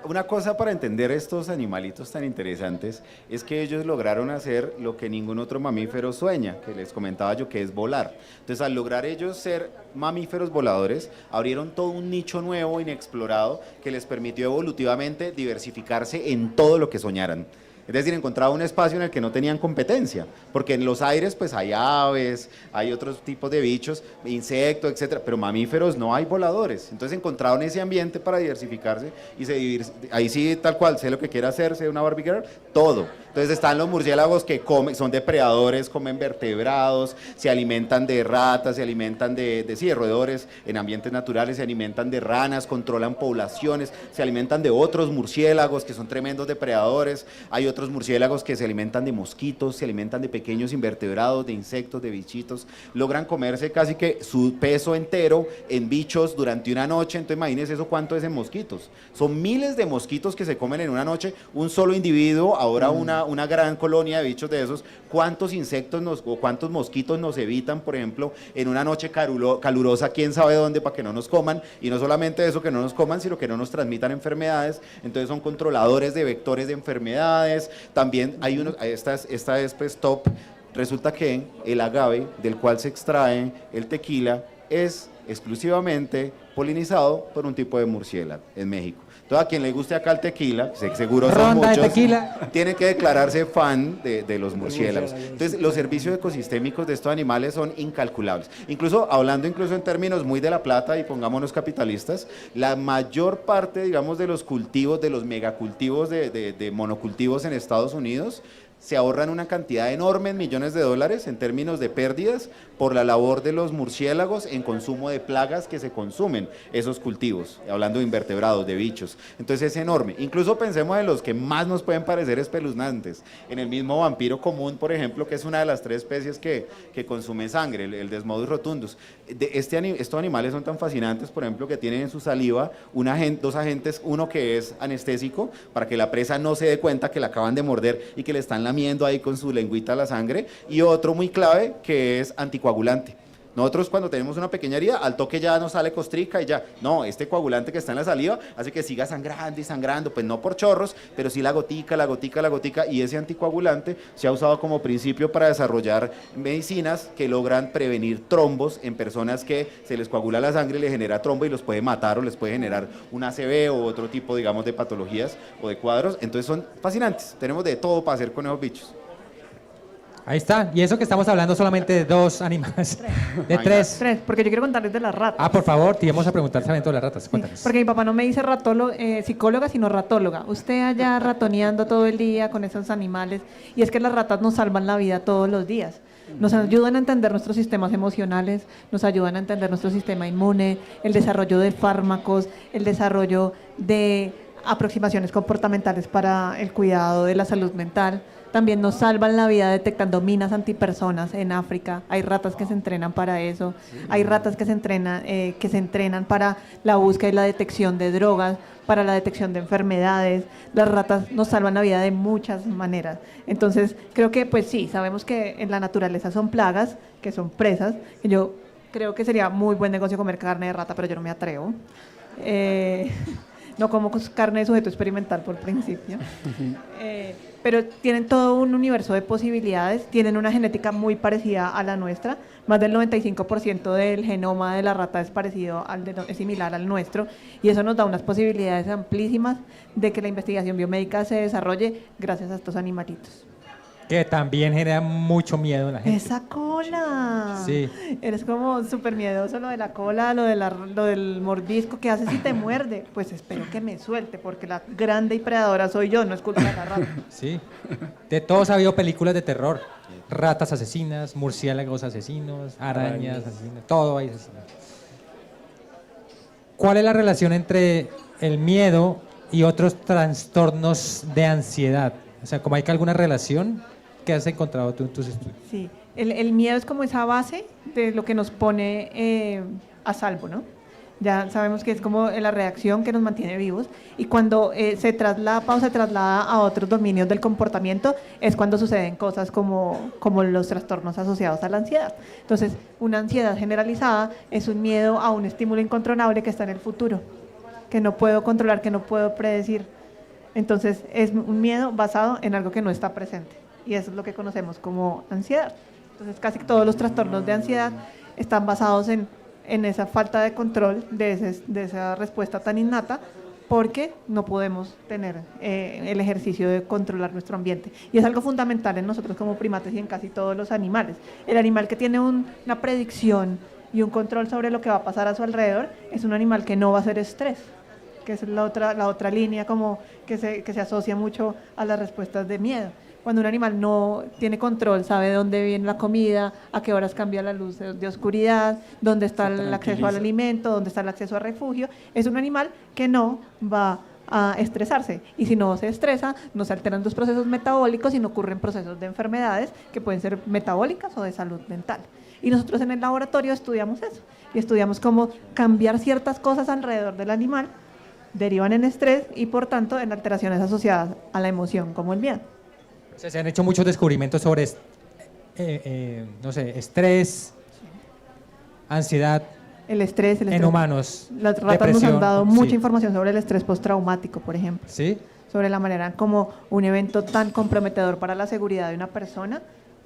Una cosa para entender estos animalitos tan interesantes es que ellos lograron hacer lo que ningún otro mamífero sueña, que les comentaba yo, que es volar. Entonces, al lograr ellos ser mamíferos voladores, abrieron todo un nicho nuevo, inexplorado, que les permitió evolutivamente diversificarse en todo lo que soñaran. Es decir, encontraba un espacio en el que no tenían competencia, porque en los aires pues hay aves, hay otros tipos de bichos, insectos, etcétera, pero mamíferos no hay voladores. Entonces encontraron ese ambiente para diversificarse y ahí sí, tal cual, sé lo que quiera hacer, sé una Barbie Girl, todo. Entonces están los murciélagos que son depredadores, comen vertebrados, se alimentan de ratas, se alimentan de roedores en ambientes naturales, se alimentan de ranas, controlan poblaciones, se alimentan de otros murciélagos que son tremendos depredadores. Hay otros murciélagos que se alimentan de mosquitos, se alimentan de pequeños invertebrados, de insectos, de bichitos. Logran comerse casi que su peso entero en bichos durante una noche. Entonces imagínense eso, cuánto es en mosquitos. Son miles de mosquitos que se comen en una noche, un solo individuo, ahora una gran colonia de bichos de esos. ¿Cuántos insectos o cuántos mosquitos nos evitan, por ejemplo, en una noche calurosa, quién sabe dónde, para que no nos coman? Y no solamente eso, que no nos coman, sino que no nos transmitan enfermedades. Entonces son controladores de vectores de enfermedades. También hay esta es pues top. Resulta que el agave del cual se extrae el tequila es exclusivamente polinizado por un tipo de murciélago en México. Entonces, a quien le guste acá el tequila, seguro son Ronda de muchos, tequila. tiene que declararse fan de los murciélagos. Entonces, los servicios ecosistémicos de estos animales son incalculables. Hablando en términos muy de La Plata, y pongámonos capitalistas, la mayor parte, digamos, de los cultivos, de los megacultivos de monocultivos en Estados Unidos, se ahorran una cantidad enorme en millones de dólares en términos de pérdidas por la labor de los murciélagos en consumo de plagas que se consumen esos cultivos, hablando de invertebrados, de bichos. Entonces es enorme. Incluso pensemos en los que más nos pueden parecer espeluznantes. En el mismo vampiro común, por ejemplo, que es una de las 3 especies que consume sangre, el Desmodus rotundus. Estos animales son tan fascinantes, por ejemplo, que tienen en su saliva dos agentes, uno que es anestésico, para que la presa no se dé cuenta que la acaban de morder y que le están lamiendo ahí con su lengüita la sangre, y otro muy clave que es anticoagulante. Nosotros cuando tenemos una pequeña herida, al toque ya nos sale costrica y ya. No, este coagulante que está en la saliva hace que siga sangrando y sangrando, pues no por chorros, pero sí la gotica, la gotica, la gotica, y ese anticoagulante se ha usado como principio para desarrollar medicinas que logran prevenir trombos en personas que se les coagula la sangre, les genera trombo y los puede matar o les puede generar un ACV o otro tipo, digamos, de patologías o de cuadros. Entonces son fascinantes, tenemos de todo para hacer con esos bichos. Ahí está. Y eso que estamos hablando solamente de 2 animales. De 3. 3, porque yo quiero contarles de las ratas. Ah, por favor, te íbamos a preguntar también de las ratas. Cuéntanos. Porque mi papá no me dice psicóloga, sino ratóloga. Usted allá ratoneando todo el día con esos animales. Y es que las ratas nos salvan la vida todos los días. Nos ayudan a entender nuestros sistemas emocionales, nos ayudan a entender nuestro sistema inmune, el desarrollo de fármacos, el desarrollo de aproximaciones comportamentales para el cuidado de la salud mental. También nos salvan la vida detectando minas antipersonas en África. Hay ratas que se entrenan para eso. Hay ratas que se entrenan para la búsqueda y la detección de drogas, para la detección de enfermedades. Las ratas nos salvan la vida de muchas maneras. Entonces, creo que, pues sí, sabemos que en la naturaleza son plagas, que son presas. Yo creo que sería muy buen negocio comer carne de rata, pero yo no me atrevo. No como carne de sujeto experimental por principio. Pero tienen todo un universo de posibilidades, tienen una genética muy parecida a la nuestra, más del 95% del genoma de la rata es es similar al nuestro, y eso nos da unas posibilidades amplísimas de que la investigación biomédica se desarrolle gracias a estos animalitos. Que también genera mucho miedo en la gente. ¡Esa cola! Sí. Eres como súper miedoso lo de la cola, lo del mordisco. ¿Qué haces si te muerde? Pues espero que me suelte, porque la grande y predadora soy yo, no es culpa de la rata. Sí. De todos ha habido películas de terror. Ratas asesinas, murciélagos asesinos, arañas asesinas, todo hay asesinos. ¿Cuál es la relación entre el miedo y otros trastornos de ansiedad? O sea, ¿cómo hay que alguna relación que has encontrado tú en tus estudios? Sí, el miedo es como esa base de lo que nos pone a salvo, ¿no? Ya sabemos que es como la reacción que nos mantiene vivos, y cuando se traslada a otros dominios del comportamiento es cuando suceden cosas como los trastornos asociados a la ansiedad. Entonces, una ansiedad generalizada es un miedo a un estímulo incontrolable que está en el futuro, que no puedo controlar, que no puedo predecir. Entonces, es un miedo basado en algo que no está presente, y eso es lo que conocemos como ansiedad. Entonces, casi todos los trastornos de ansiedad están basados en esa falta de control de esa respuesta tan innata, porque no podemos tener el ejercicio de controlar nuestro ambiente. Y es algo fundamental en nosotros como primates y en casi todos los animales. El animal que tiene una predicción y un control sobre lo que va a pasar a su alrededor es un animal que no va a ser estrés, que es la otra línea como que se asocia mucho a las respuestas de miedo. Cuando un animal no tiene control, sabe de dónde viene la comida, a qué horas cambia la luz de oscuridad, dónde está el acceso al alimento, dónde está el acceso a refugio, es un animal que no va a estresarse. Y si no se estresa, no se alteran los procesos metabólicos y no ocurren procesos de enfermedades que pueden ser metabólicas o de salud mental. Y nosotros en el laboratorio estudiamos eso, y estudiamos cómo cambiar ciertas cosas alrededor del animal derivan en estrés y por tanto en alteraciones asociadas a la emoción como el miedo. O sea, se han hecho muchos descubrimientos sobre, no sé, estrés, ansiedad El estrés en humanos. Las ratas nos han dado mucha información sobre el estrés postraumático, por ejemplo. ¿Sí? Sobre la manera como un evento tan comprometedor para la seguridad de una persona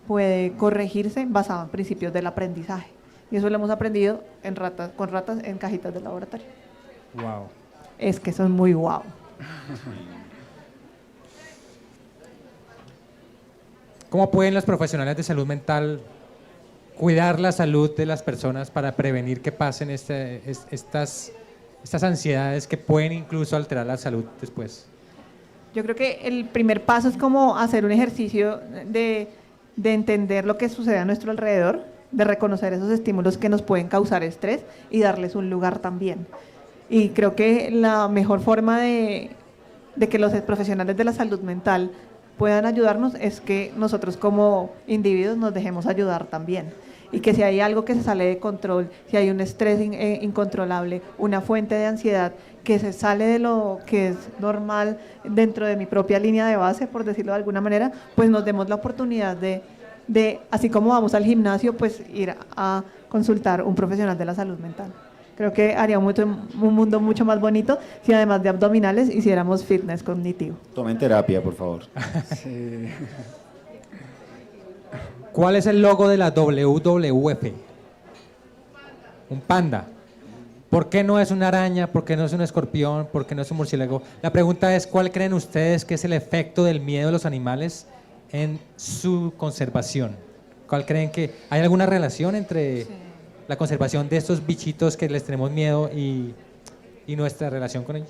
puede corregirse basado en principios del aprendizaje. Y eso lo hemos aprendido con ratas en cajitas de laboratorio. Wow. Es que son muy guau. ¿Cómo pueden los profesionales de salud mental cuidar la salud de las personas para prevenir que pasen estas ansiedades que pueden incluso alterar la salud después? Yo creo que el primer paso es como hacer un ejercicio de entender lo que sucede a nuestro alrededor, de reconocer esos estímulos que nos pueden causar estrés y darles un lugar también. Y creo que la mejor forma de que los profesionales de la salud mental puedan ayudarnos es que nosotros como individuos nos dejemos ayudar también. Y que si hay algo que se sale de control, si hay un estrés incontrolable, una fuente de ansiedad que se sale de lo que es normal dentro de mi propia línea de base, por decirlo de alguna manera, pues nos demos la oportunidad de de, así como vamos al gimnasio, pues ir a consultar un profesional de la salud mental. Creo que haría un mundo mucho más bonito si además de abdominales hiciéramos fitness cognitivo. Tomen terapia, por favor. Sí. ¿Cuál es el logo de la WWF? Un panda. ¿Por qué no es una araña? ¿Por qué no es un escorpión? ¿Por qué no es un murciélago? La pregunta es, ¿cuál creen ustedes que es el efecto del miedo de los animales en su conservación? ¿Cuál creen que hay alguna relación entre la conservación de estos bichitos que les tenemos miedo y nuestra relación con ellos?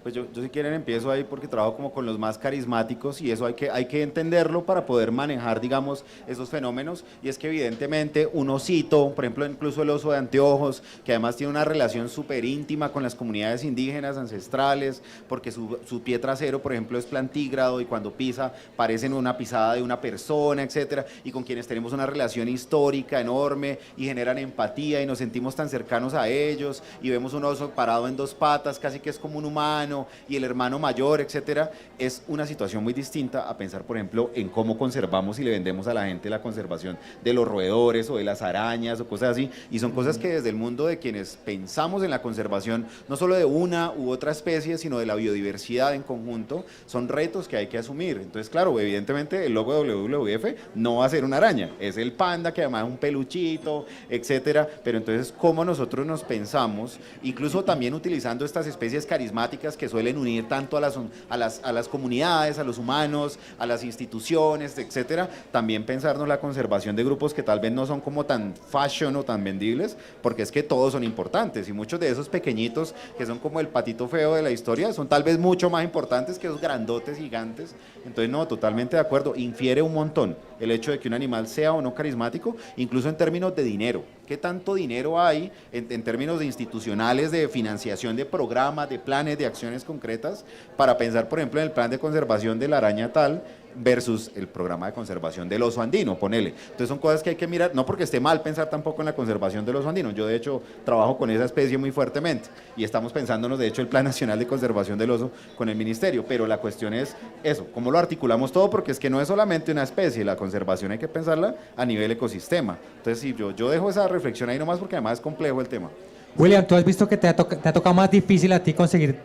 Pues yo si quieren empiezo ahí porque trabajo como con los más carismáticos y eso hay que entenderlo para poder manejar, digamos, esos fenómenos. Y es que evidentemente un osito, por ejemplo, incluso el oso de anteojos, que además tiene una relación súper íntima con las comunidades indígenas ancestrales, porque su pie trasero, por ejemplo, es plantígrado y cuando pisa parece una pisada de una persona, etcétera, y con quienes tenemos una relación histórica enorme y generan empatía y nos sentimos tan cercanos a ellos y vemos un oso parado en dos patas, casi que es como un humano, y el hermano mayor, etcétera, es una situación muy distinta a pensar, por ejemplo, en cómo conservamos y le vendemos a la gente la conservación de los roedores o de las arañas o cosas así, y son cosas que desde el mundo de quienes pensamos en la conservación, no solo de una u otra especie, sino de la biodiversidad en conjunto, son retos que hay que asumir. Entonces, claro, evidentemente el logo de WWF no va a ser una araña, es el panda, que además es un peluchito, etcétera, pero entonces, ¿cómo nosotros nos pensamos, incluso también utilizando estas especies carismáticas que suelen unir tanto a las comunidades, a los humanos, a las instituciones, etcétera, también pensarnos la conservación de grupos que tal vez no son como tan fashion o tan vendibles, porque es que todos son importantes y muchos de esos pequeñitos que son como el patito feo de la historia son tal vez mucho más importantes que esos grandotes gigantes. Entonces, no, totalmente de acuerdo, infiere un montón el hecho de que un animal sea o no carismático, incluso en términos de dinero. ¿Qué tanto dinero hay en términos de institucionales, de financiación de programas, de planes, de acciones concretas para pensar, por ejemplo, en el plan de conservación de la araña tal versus el programa de conservación del oso andino, ponele? Entonces son cosas que hay que mirar, no porque esté mal pensar tampoco en la conservación del oso andino. Yo de hecho trabajo con esa especie muy fuertemente y estamos pensándonos de hecho el Plan Nacional de Conservación del Oso con el Ministerio, pero la cuestión es eso, cómo lo articulamos todo, porque es que no es solamente una especie, la conservación hay que pensarla a nivel ecosistema. Entonces sí, yo dejo esa reflexión ahí nomás porque además es complejo el tema. William, ¿tú has visto que te ha tocado más difícil a ti conseguir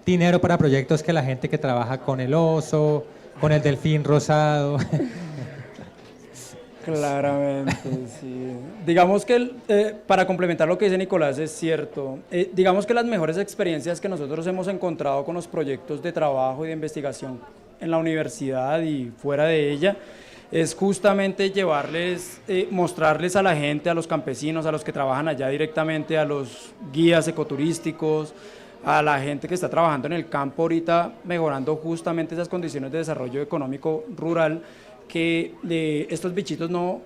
dinero para proyectos que la gente que trabaja con el oso, con el delfín rosado? Claramente, sí. Digamos que para complementar lo que dice Nicolás, es cierto. Digamos que las mejores experiencias que nosotros hemos encontrado con los proyectos de trabajo y de investigación en la universidad y fuera de ella, es justamente llevarles, mostrarles a la gente, a los campesinos, a los que trabajan allá directamente, a los guías ecoturísticos, a la gente que está trabajando en el campo ahorita, mejorando justamente esas condiciones de desarrollo económico rural, que estos bichitos no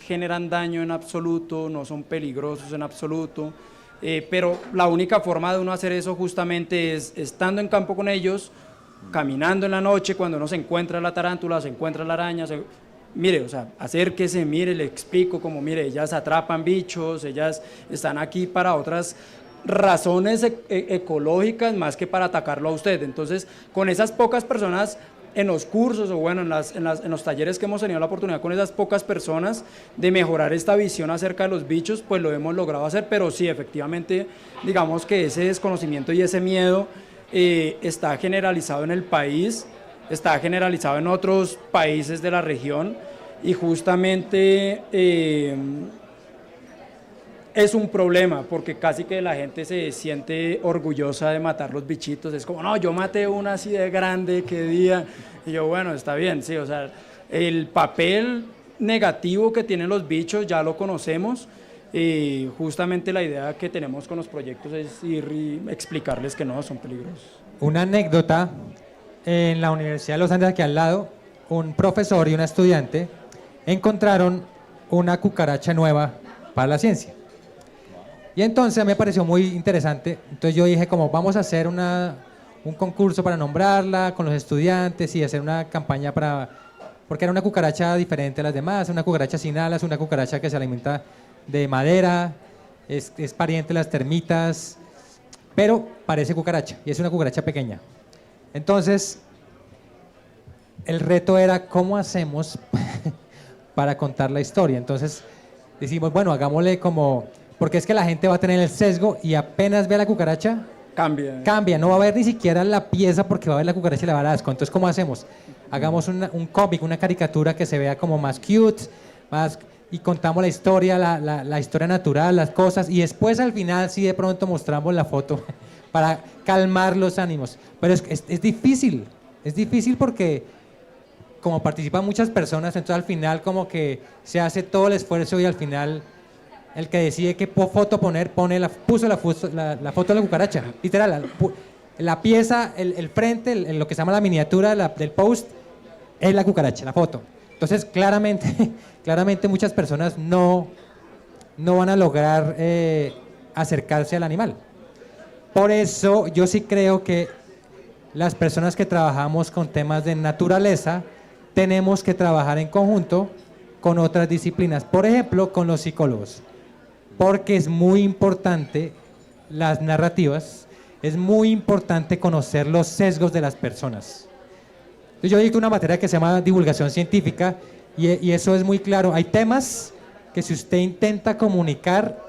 generan daño en absoluto, no son peligrosos en absoluto, pero la única forma de uno hacer eso justamente es estando en campo con ellos, caminando en la noche, cuando uno se encuentra la tarántula, se encuentra la araña, mire, o sea, acérquese, mire, le explico como, mire, ellas atrapan bichos, ellas están aquí para otras razones ecológicas más que para atacarlo a usted. Entonces, con esas pocas personas en los cursos o bueno, en los talleres que hemos tenido la oportunidad con esas pocas personas de mejorar esta visión acerca de los bichos, pues lo hemos logrado hacer, pero sí, efectivamente, digamos que ese desconocimiento y ese miedo está generalizado en el país, está generalizado en otros países de la región y justamente es un problema porque casi que la gente se siente orgullosa de matar los bichitos, es como, no, yo maté una así de grande, qué día, y yo, bueno, está bien, sí, o sea, el papel negativo que tienen los bichos ya lo conocemos y justamente la idea que tenemos con los proyectos es ir y explicarles que no, son peligrosos. Una anécdota, en la Universidad de los Andes, aquí al lado, un profesor y una estudiante encontraron una cucaracha nueva para la ciencia. Y entonces me pareció muy interesante, entonces yo dije como vamos a hacer un concurso para nombrarla con los estudiantes y hacer una campaña porque era una cucaracha diferente a las demás, una cucaracha sin alas, una cucaracha que se alimenta de madera, es pariente de las termitas, pero parece cucaracha y es una cucaracha pequeña. Entonces, el reto era cómo hacemos para contar la historia. Entonces decimos, bueno, hagámosle como, porque es que la gente va a tener el sesgo y apenas ve a la cucaracha, cambia, no va a ver ni siquiera la pieza porque va a ver la cucaracha y le va a dar asco. Entonces, ¿cómo hacemos? Hagamos un cómic, una caricatura que se vea como más cute, más, y contamos la historia, la historia natural, las cosas, y después al final sí de pronto mostramos la foto para calmar los ánimos. Pero es difícil porque como participan muchas personas, entonces al final como que se hace todo el esfuerzo y al final el que decide qué foto poner, puso la foto de la cucaracha, literal, la pieza, el frente, lo que se llama la miniatura del post, es la cucaracha, la foto. Entonces, claramente muchas personas no van a lograr acercarse al animal. Por eso yo sí creo que las personas que trabajamos con temas de naturaleza tenemos que trabajar en conjunto con otras disciplinas, por ejemplo, con los psicólogos, porque es muy importante las narrativas, es muy importante conocer los sesgos de las personas. Yo dicto una materia que se llama divulgación científica y eso es muy claro. Hay temas que si usted intenta comunicar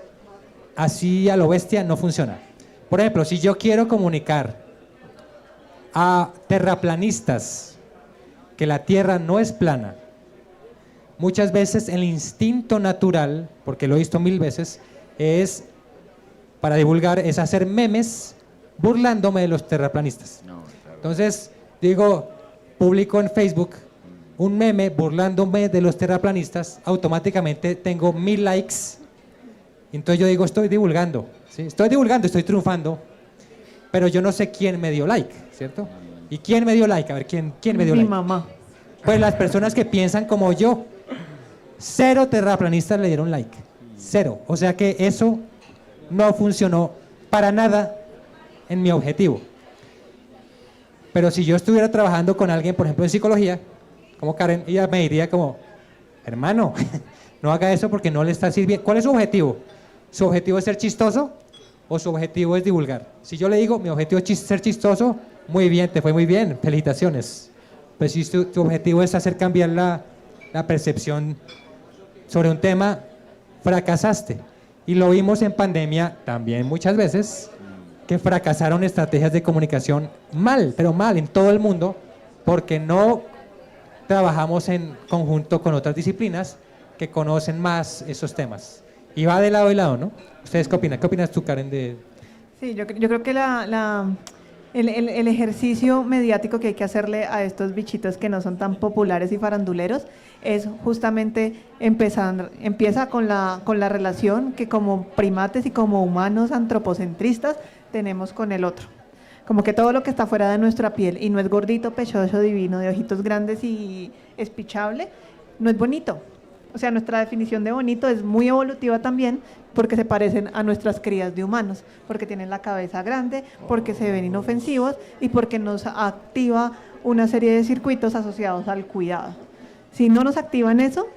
así a lo bestia, no funciona. Por ejemplo, si yo quiero comunicar a terraplanistas que la Tierra no es plana, muchas veces el instinto natural, porque lo he visto 1000 veces, para divulgar, es hacer memes burlándome de los terraplanistas. Entonces, publico en Facebook un meme burlándome de los terraplanistas, automáticamente tengo 1000 likes. Entonces yo digo, estoy divulgando, ¿sí? Estoy triunfando, pero yo no sé quién me dio like, ¿cierto? ¿Y quién me dio like? A ver, ¿quién me dio like? Mi mamá. Pues las personas que piensan como yo. 0 terraplanistas le dieron like. 0. O sea que eso no funcionó para nada en mi objetivo. Pero si yo estuviera trabajando con alguien, por ejemplo, en psicología, como Karen, ella me diría como, hermano, no haga eso porque no le está sirviendo. ¿Cuál es su objetivo? ¿Su objetivo es ser chistoso o su objetivo es divulgar? Si yo le digo, mi objetivo es ser chistoso, muy bien, te fue muy bien, felicitaciones. Pero si tu objetivo es hacer cambiar la percepción sobre un tema, fracasaste. Y lo vimos en pandemia también muchas veces, que fracasaron estrategias de comunicación mal, pero mal en todo el mundo, porque no trabajamos en conjunto con otras disciplinas que conocen más esos temas. Y va de lado y lado, ¿no? ¿Ustedes qué opinan? ¿Qué opinas tú, Karen? Sí, yo creo que el ejercicio mediático que hay que hacerle a estos bichitos que no son tan populares y faranduleros es justamente empieza con la relación que como primates y como humanos antropocentristas tenemos con el otro. Como que todo lo que está fuera de nuestra piel y no es gordito, pechoso, divino, de ojitos grandes y espichable, no es bonito. O sea, nuestra definición de bonito es muy evolutiva también porque se parecen a nuestras crías de humanos, porque tienen la cabeza grande, porque se ven inofensivos y porque nos activa una serie de circuitos asociados al cuidado. Si no nos activan eso,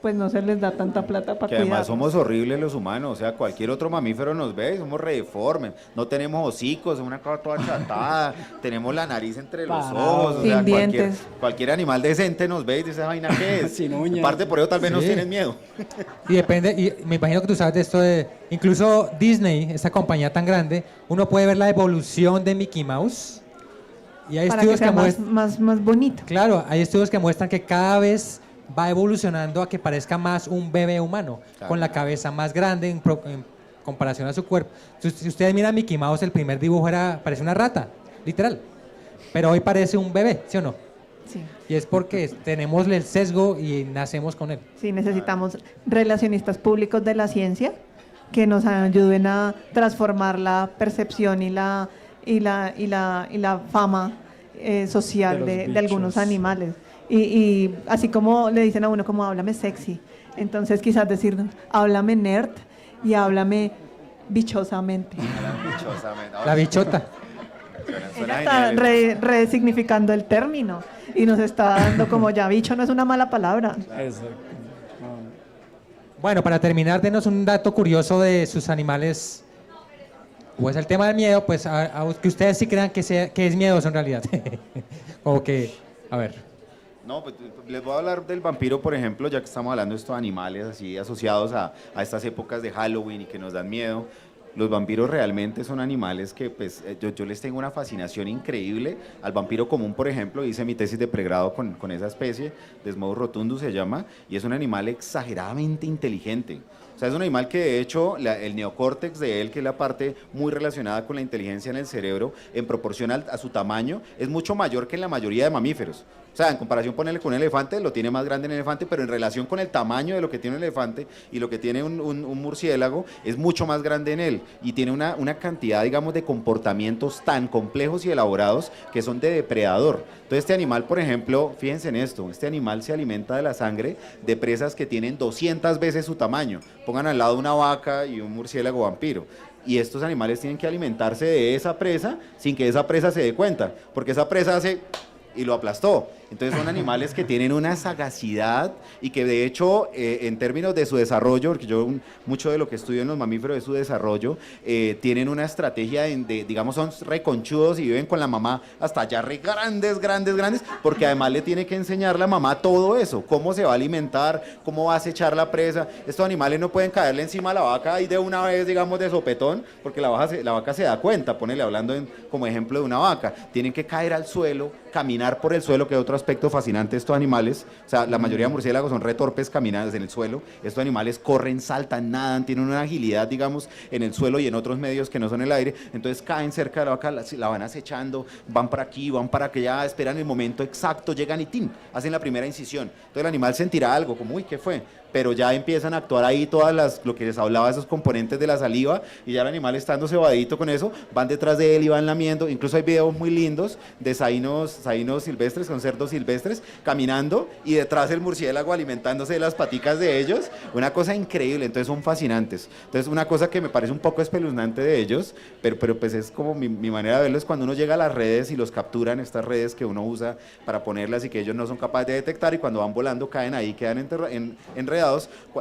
pues no se les da tanta plata para Que cuidar. además somos horribles los humanos, o sea, cualquier otro mamífero nos ve y somos re deformes, no tenemos hocicos, una cara toda achatada, tenemos la nariz entre los ojos, o Sin sea, dientes. cualquier animal decente nos ve y dice, esa vaina qué es. Sin uñas. Aparte por eso tal vez nos Sí. tienen miedo. Y depende, y me imagino que tú sabes de esto de, incluso Disney, esta compañía tan grande, uno puede ver la evolución de Mickey Mouse. Y hay Para que estudios sea que más bonito. Claro, hay estudios que muestran que cada vez va evolucionando a que parezca más un bebé humano, Claro. con la cabeza más grande en comparación a su cuerpo. Si ustedes miran Mickey Mouse, el primer dibujo parece una rata, literal. Pero hoy parece un bebé, ¿sí o no? Sí. Y es porque tenemos el sesgo y nacemos con él. Sí, necesitamos relacionistas públicos de la ciencia que nos ayuden a transformar la percepción y la fama social De los de algunos bichos. animales. Y así como le dicen a uno como háblame sexy, entonces quizás decir háblame nerd y háblame bichosamente. La bichota. Suena Ella está genial. resignificando el término y nos está dando como ya bicho no es una mala palabra. Exacto. Bueno, para terminar, denos un dato curioso de sus animales. Pues el tema del miedo, pues que ustedes sí crean que es miedoso en realidad. O que, a ver. No, pues les voy a hablar del vampiro, por ejemplo, ya que estamos hablando de estos animales así asociados a estas épocas de Halloween y que nos dan miedo. Los vampiros realmente son animales que pues, yo les tengo una fascinación increíble. Al vampiro común, por ejemplo, hice mi tesis de pregrado con esa especie, Desmodus rotundus se llama, y es un animal exageradamente inteligente. O sea, es un animal que de hecho el neocórtex de él, que es la parte muy relacionada con la inteligencia en el cerebro, en proporción a su tamaño, es mucho mayor que en la mayoría de mamíferos. O sea, en comparación, ponerle con un elefante, lo tiene más grande en el elefante, pero en relación con el tamaño de lo que tiene un elefante y lo que tiene un murciélago, es mucho más grande en él y tiene una cantidad, digamos, de comportamientos tan complejos y elaborados que son de depredador. Entonces, este animal, por ejemplo, fíjense en esto, este animal se alimenta de la sangre de presas que tienen 200 veces su tamaño. Pongan al lado una vaca y un murciélago vampiro. Y estos animales tienen que alimentarse de esa presa sin que esa presa se dé cuenta, porque esa presa hace y lo aplastó. Entonces son animales que tienen una sagacidad y que de hecho en términos de su desarrollo, porque yo mucho de lo que estudio en los mamíferos es su desarrollo, tienen una estrategia digamos, son reconchudos y viven con la mamá hasta allá re grandes, porque además le tiene que enseñar la mamá todo eso, cómo se va a alimentar, cómo va a acechar la presa. Estos animales no pueden caerle encima a la vaca y de una vez, digamos, de sopetón, porque la vaca se da cuenta, ponele hablando como ejemplo de una vaca, tienen que caer al suelo, caminar por el suelo, que es otro aspecto fascinante de estos animales. O sea, la mayoría de murciélagos son retorpes caminando en el suelo. Estos animales corren, saltan, nadan, tienen una agilidad, digamos, en el suelo y en otros medios que no son el aire. Entonces caen cerca de la vaca, la van acechando, van para aquí, van para allá, esperan el momento exacto, llegan y ¡tin!, hacen la primera incisión. Entonces el animal sentirá algo, como, uy, ¿qué fue? Pero ya empiezan a actuar ahí lo que les hablaba, esos componentes de la saliva, y ya el animal estando cebadito con eso, van detrás de él y van lamiendo. Incluso hay videos muy lindos de sainos silvestres, con cerdos silvestres, caminando, y detrás el murciélago alimentándose de las paticas de ellos. Una cosa increíble, entonces son fascinantes. Entonces una cosa que me parece un poco espeluznante de ellos, pero pues es como mi manera de verlo, es cuando uno llega a las redes y los capturan, estas redes que uno usa para ponerlas y que ellos no son capaces de detectar, y cuando van volando caen ahí, quedan enredados.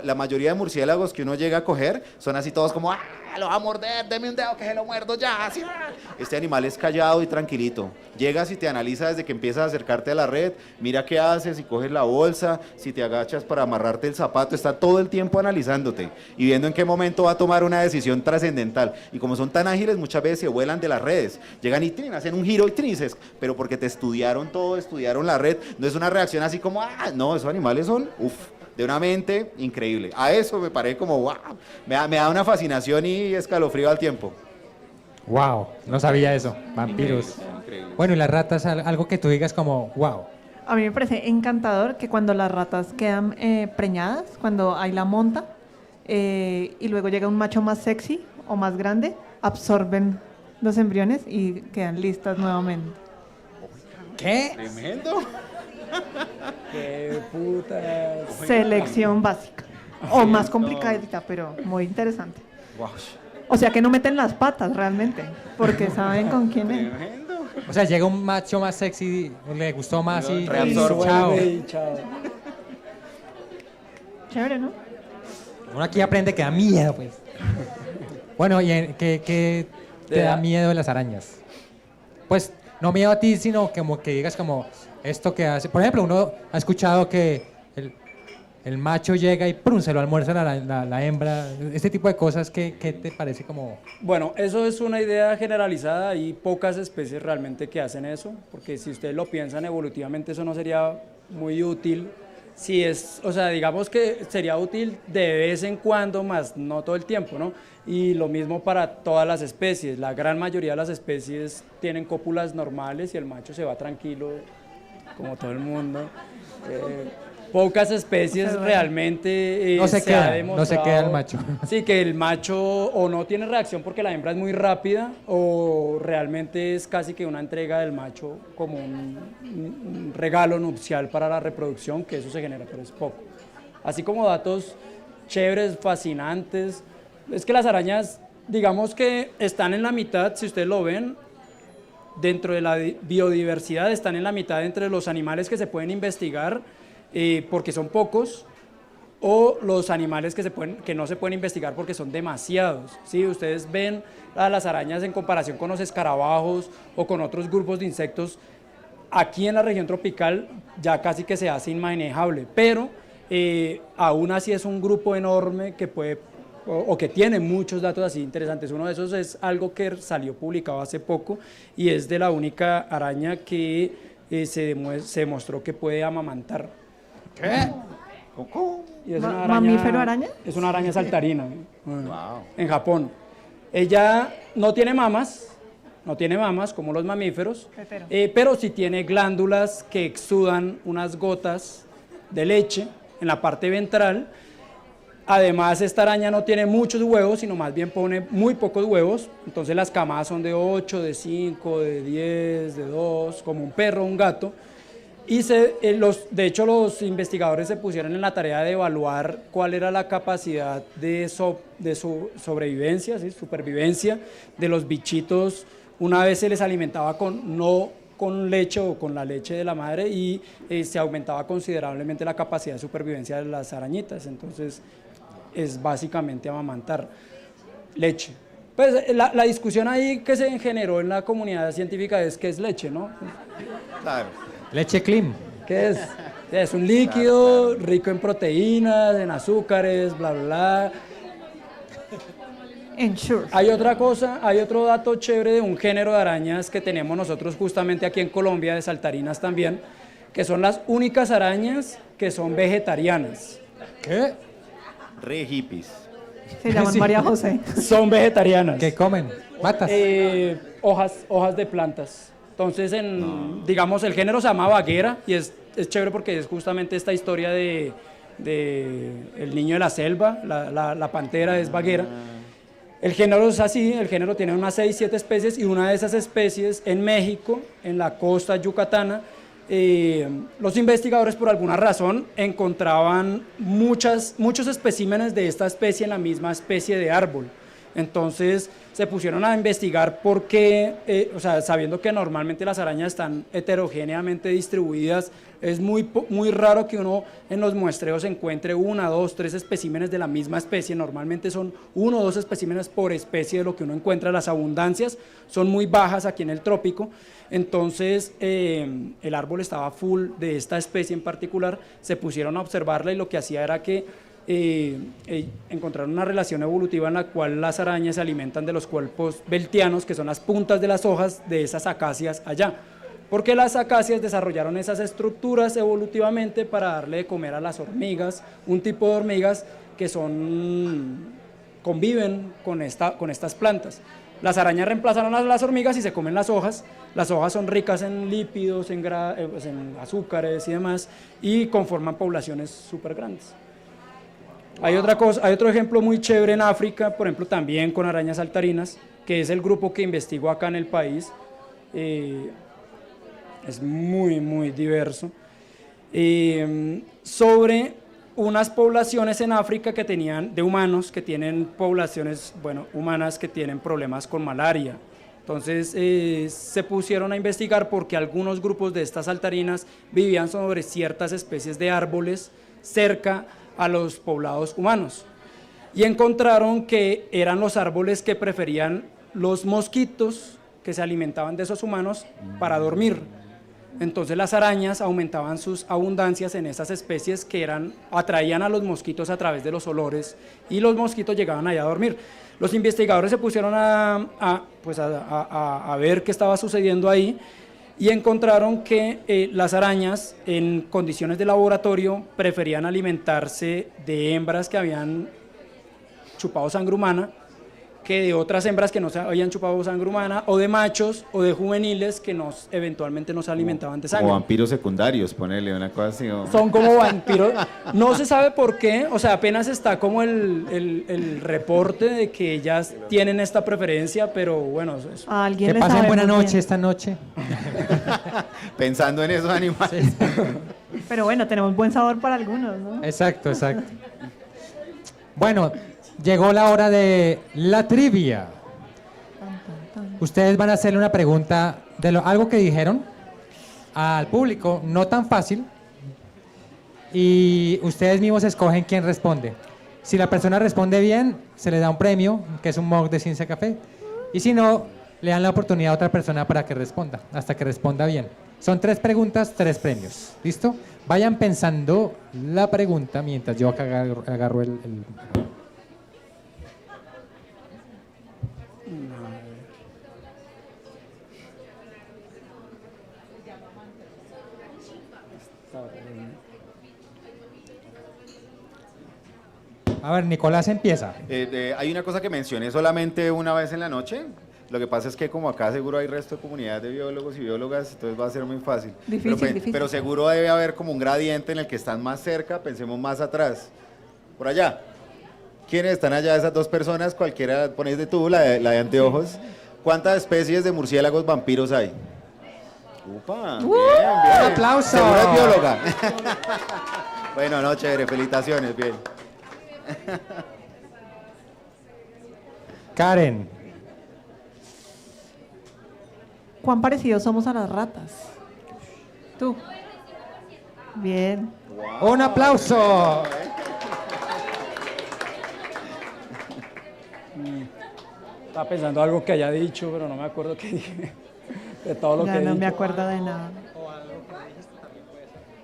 La mayoría de murciélagos que uno llega a coger son así todos como, ¡ah, lo va a morder, deme un dedo que se lo muerdo ya! Así, ¡ah! Este animal es callado y tranquilito. Llegas y te analiza desde que empiezas a acercarte a la red, mira qué haces, si coges la bolsa, si te agachas para amarrarte el zapato, está todo el tiempo analizándote y viendo en qué momento va a tomar una decisión trascendental. Y como son tan ágiles, muchas veces se vuelan de las redes, llegan y hacen un giro y dices, pero porque te estudiaron todo, estudiaron la red, no es una reacción así como, ¡ah! No, esos animales son, de una mente increíble. A eso me paré como, wow, me da una fascinación y escalofrío al tiempo. Wow, no sabía eso. Vampiros. Increíble. Bueno, y las ratas, algo que tú digas como, wow. A mí me parece encantador que cuando las ratas quedan preñadas, cuando hay la monta, y luego llega un macho más sexy o más grande, absorben los embriones y quedan listas nuevamente. ¿Qué? Tremendo. ¡Qué putas! Selección básica. O más complicadita, pero muy interesante. Wow. O sea que no meten las patas realmente, porque saben con quién es. Tremendo. O sea, llega un macho más sexy, le gustó más y Reabsorbe. chao. Y chao. Chévere, ¿no? Uno aquí aprende que da miedo, pues. Bueno, ¿y qué te da miedo de las arañas? Pues no miedo a ti, sino como que digas como esto que hace. Por ejemplo, uno ha escuchado que el macho llega y ¡prum!, se lo almuerza la hembra. Este tipo de cosas, ¿qué te parece como...? Bueno, eso es una idea generalizada, hay pocas especies realmente que hacen eso, porque si ustedes lo piensan evolutivamente eso no sería muy útil. Si es, o sea, digamos que sería útil de vez en cuando, más no todo el tiempo, ¿no? Y lo mismo para todas las especies, la gran mayoría de las especies tienen cópulas normales y el macho se va tranquilo, como todo el mundo. Pocas especies realmente No se se ha queda demostrado, el macho. Sí, que el macho o no tiene reacción porque la hembra es muy rápida o realmente es casi que una entrega del macho como un regalo nupcial para la reproducción, que eso se genera, pero es poco. Así como datos chéveres, fascinantes, es que las arañas, digamos que están en la mitad, si ustedes lo ven, dentro de la biodiversidad, están en la mitad entre los animales que se pueden investigar, porque son pocos, o los animales que no se pueden investigar porque son demasiados. ¿Sí? Ustedes ven a las arañas en comparación con los escarabajos o con otros grupos de insectos, aquí en la región tropical ya casi que se hace inmanejable, pero aún así es un grupo enorme que puede o que tiene muchos datos así interesantes. Uno de esos es algo que salió publicado hace poco y es de la única araña que se demostró que puede amamantar. ¿Qué? Y es ¿Mamífero araña? Es una araña saltarina Wow. en Japón. Ella no tiene mamas como los mamíferos, pero sí tiene glándulas que exudan unas gotas de leche en la parte ventral. Además, esta araña no tiene muchos huevos, sino más bien pone muy pocos huevos. Entonces las camadas son de 8, de 5, de 10, de 2, como un perro o un gato. Y de hecho los investigadores se pusieron en la tarea de evaluar cuál era la capacidad de sobrevivencia, ¿sí? Supervivencia de los bichitos una vez se les alimentaba no con leche o con la leche de la madre y se aumentaba considerablemente la capacidad de supervivencia de las arañitas. Entonces es básicamente amamantar leche. Pues la discusión ahí que se generó en la comunidad científica es qué es leche, ¿no? Claro. Leche clean. ¿Qué es? Es un líquido rico en proteínas, en azúcares, bla, bla, bla. Ensure. Hay otra cosa, hay otro dato chévere de un género de arañas que tenemos nosotros justamente aquí en Colombia, de saltarinas también, que son las únicas arañas que son vegetarianas. ¿Qué? Re hippies. Se llaman Sí. María José. Son vegetarianas. ¿Qué comen? Matas. Hojas de plantas. Entonces, digamos, el género se llama vaguera y es chévere porque es justamente esta historia de el niño de la selva, la pantera es vaguera. El género es así, el género tiene unas 6, 7 especies y una de esas especies en México, en la costa yucatana, los investigadores por alguna razón encontraban muchos especímenes de esta especie en la misma especie de árbol. Entonces se pusieron a investigar por qué, o sea, sabiendo que normalmente las arañas están heterogéneamente distribuidas, es muy raro que uno en los muestreos encuentre 1, 2, 3 especímenes de la misma especie. Normalmente son 1 o 2 especímenes por especie de lo que uno encuentra. Las abundancias son muy bajas aquí en el trópico. Entonces el árbol estaba full de esta especie en particular. Se pusieron a observarla y lo que hacía era que encontraron una relación evolutiva en la cual las arañas se alimentan de los cuerpos beltianos, que son las puntas de las hojas de esas acacias allá, porque las acacias desarrollaron esas estructuras evolutivamente para darle de comer a las hormigas, un tipo de hormigas que conviven con estas plantas. Las arañas reemplazaron a las hormigas y se comen las hojas son ricas en lípidos, en azúcares y demás, y conforman poblaciones súper grandes. Hay otro ejemplo muy chévere en África, por ejemplo, también con arañas saltarinas, que es el grupo que investigó acá en el país. Es muy diverso. Sobre unas poblaciones en África que tenían, de humanos, que tienen poblaciones, humanas que tienen problemas con malaria. Entonces se pusieron a investigar porque algunos grupos de estas saltarinas vivían sobre ciertas especies de árboles cerca a los poblados humanos y encontraron que eran los árboles que preferían los mosquitos que se alimentaban de esos humanos para dormir. Entonces las arañas aumentaban sus abundancias en esas especies que atraían a los mosquitos a través de los olores y los mosquitos llegaban allá a dormir. Los investigadores se pusieron a ver qué estaba sucediendo ahí y encontraron que las arañas en condiciones de laboratorio preferían alimentarse de hembras que habían chupado sangre humana que de otras hembras que no se habían chupado sangre humana, o de machos o de juveniles que eventualmente no se alimentaban de sangre. O vampiros secundarios, ponerle una cosa así. Son como vampiros, no se sabe por qué, o sea, apenas está como el reporte de que ellas tienen esta preferencia, pero bueno, eso. A alguien Que le pasen buena sabemos noche bien. esta noche. Pensando en esos animales. Pero bueno, tenemos buen sabor para algunos, ¿no? Exacto. Bueno, llegó la hora de la trivia. Ustedes van a hacerle una pregunta de algo que dijeron al público, no tan fácil, y ustedes mismos escogen quién responde. Si la persona responde bien, se le da un premio, que es un mug de Ciencia Café, y si no, le dan la oportunidad a otra persona para que responda, hasta que responda bien. Son 3 preguntas, 3 premios. ¿Listo? Vayan pensando la pregunta mientras yo acá agarro el... A ver, Nicolás empieza. Hay una cosa que mencioné solamente una vez en la noche. Lo que pasa es que como acá seguro hay resto de comunidades de biólogos y biólogas, entonces va a ser muy fácil. Difícil. Pero seguro debe haber como un gradiente en el que están más cerca, pensemos más atrás. Por allá. ¿Quiénes están allá? Esas 2 personas, cualquiera ponéis de tú, la de anteojos. ¿Cuántas especies de murciélagos vampiros hay? ¡Upa! Bien, bien. ¡Un aplauso! Seguro es bióloga. Bueno, no, chévere, felicitaciones, bien. Karen. ¿Cuán parecidos somos a las ratas? Tú. Bien. ¡Un aplauso! Estaba pensando algo que haya dicho, pero no me acuerdo qué dije. De todo lo Ya que he no me dicho. acuerdo de nada.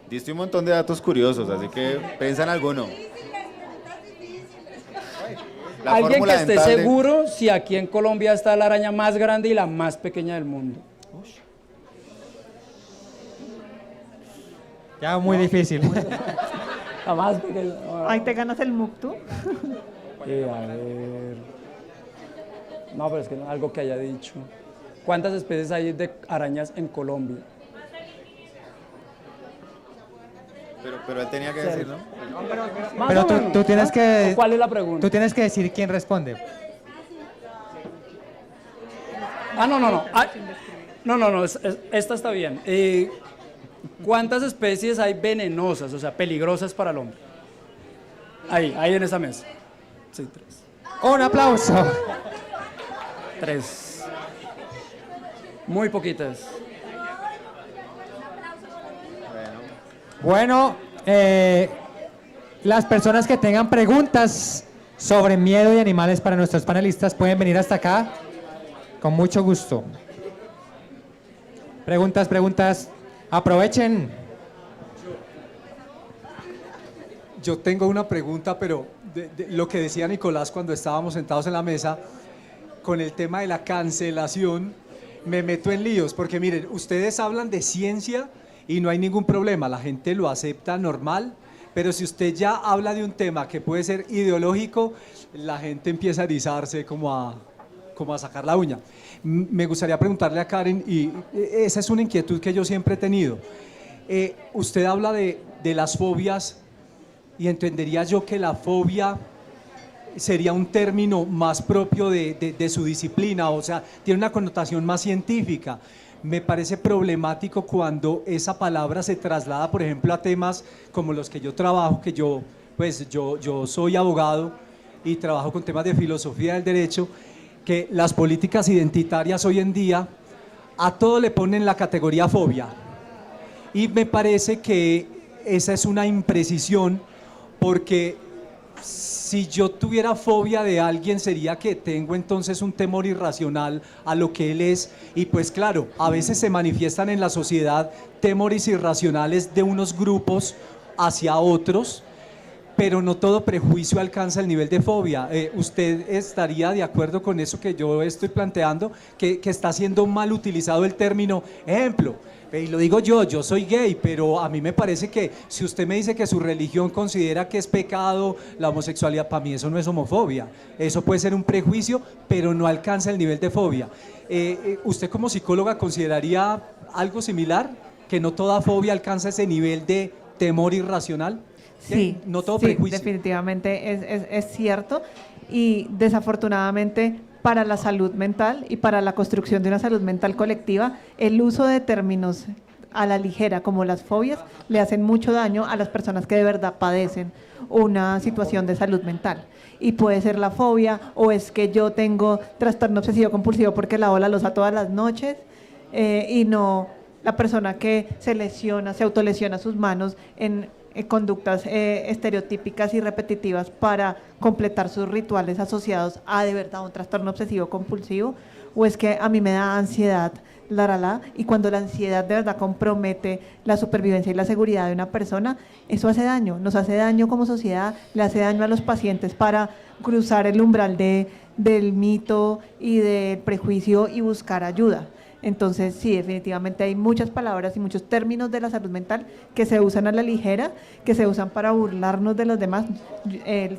Diste un montón de datos curiosos, así que piensa en alguno. La Alguien que fórmula esté dental de- seguro si aquí en Colombia está la araña más grande y la más pequeña del mundo. Ya muy difícil. La más pequeña. Ahí te ganas el MOOC tú. A ver. No, pero es que no, algo que haya dicho. ¿Cuántas especies hay de arañas en Colombia? Pero él tenía que decir, ¿no? Más Pero o tú menos, tienes ¿no? que... ¿Cuál es la pregunta? Tú tienes que decir quién responde. No. No, esta está bien. ¿Cuántas especies hay venenosas, o sea, peligrosas para el hombre? Ahí en esa mesa. Sí, 3. ¡Un aplauso! 3. Muy poquitas. Bueno, las personas que tengan preguntas sobre miedo y animales para nuestros panelistas pueden venir hasta acá con mucho gusto. Preguntas, aprovechen. Yo tengo una pregunta, pero de lo que decía Nicolás cuando estábamos sentados en la mesa, con el tema de la cancelación, me meto en líos, porque miren, ustedes hablan de ciencia y no hay ningún problema, la gente lo acepta normal, pero si usted ya habla de un tema que puede ser ideológico, la gente empieza a erizarse como a sacar la uña. Me gustaría preguntarle a Karen, y esa es una inquietud que yo siempre he tenido. Usted habla de las fobias, y entendería yo que la fobia sería un término más propio de su disciplina, o sea, tiene una connotación más científica. Me parece problemático cuando esa palabra se traslada, por ejemplo, a temas como los que yo trabajo, que yo soy abogado y trabajo con temas de filosofía del derecho, que las políticas identitarias hoy en día a todo le ponen la categoría fobia. Y me parece que esa es una imprecisión, porque si yo tuviera fobia de alguien sería que tengo entonces un temor irracional a lo que él es, y pues claro, a veces se manifiestan en la sociedad temores irracionales de unos grupos hacia otros, pero no todo prejuicio alcanza el nivel de fobia. ¿Usted estaría de acuerdo con eso que yo estoy planteando, que está siendo mal utilizado el término? Ejemplo, y lo digo yo soy gay, pero a mí me parece que si usted me dice que su religión considera que es pecado la homosexualidad, para mí eso no es homofobia, eso puede ser un prejuicio, pero no alcanza el nivel de fobia. ¿Usted como psicóloga consideraría algo similar, que no toda fobia alcanza ese nivel de temor irracional? Sí, No todo sí, prejuicio. definitivamente es cierto, y desafortunadamente para la salud mental y para la construcción de una salud mental colectiva, el uso de términos a la ligera como las fobias le hacen mucho daño a las personas que de verdad padecen una situación de salud mental. Y puede ser la fobia, o es que yo tengo trastorno obsesivo compulsivo porque lavo la loza todas las noches, y no la persona que se lesiona, se autolesiona sus manos en conductas estereotípicas y repetitivas para completar sus rituales asociados a de verdad un trastorno obsesivo compulsivo, o es que a mí me da ansiedad, y cuando la ansiedad de verdad compromete la supervivencia y la seguridad de una persona, eso hace daño, nos hace daño como sociedad, le hace daño a los pacientes para cruzar el umbral del mito y del prejuicio y buscar ayuda. Entonces, sí, definitivamente hay muchas palabras y muchos términos de la salud mental que se usan a la ligera, que se usan para burlarnos de los demás. El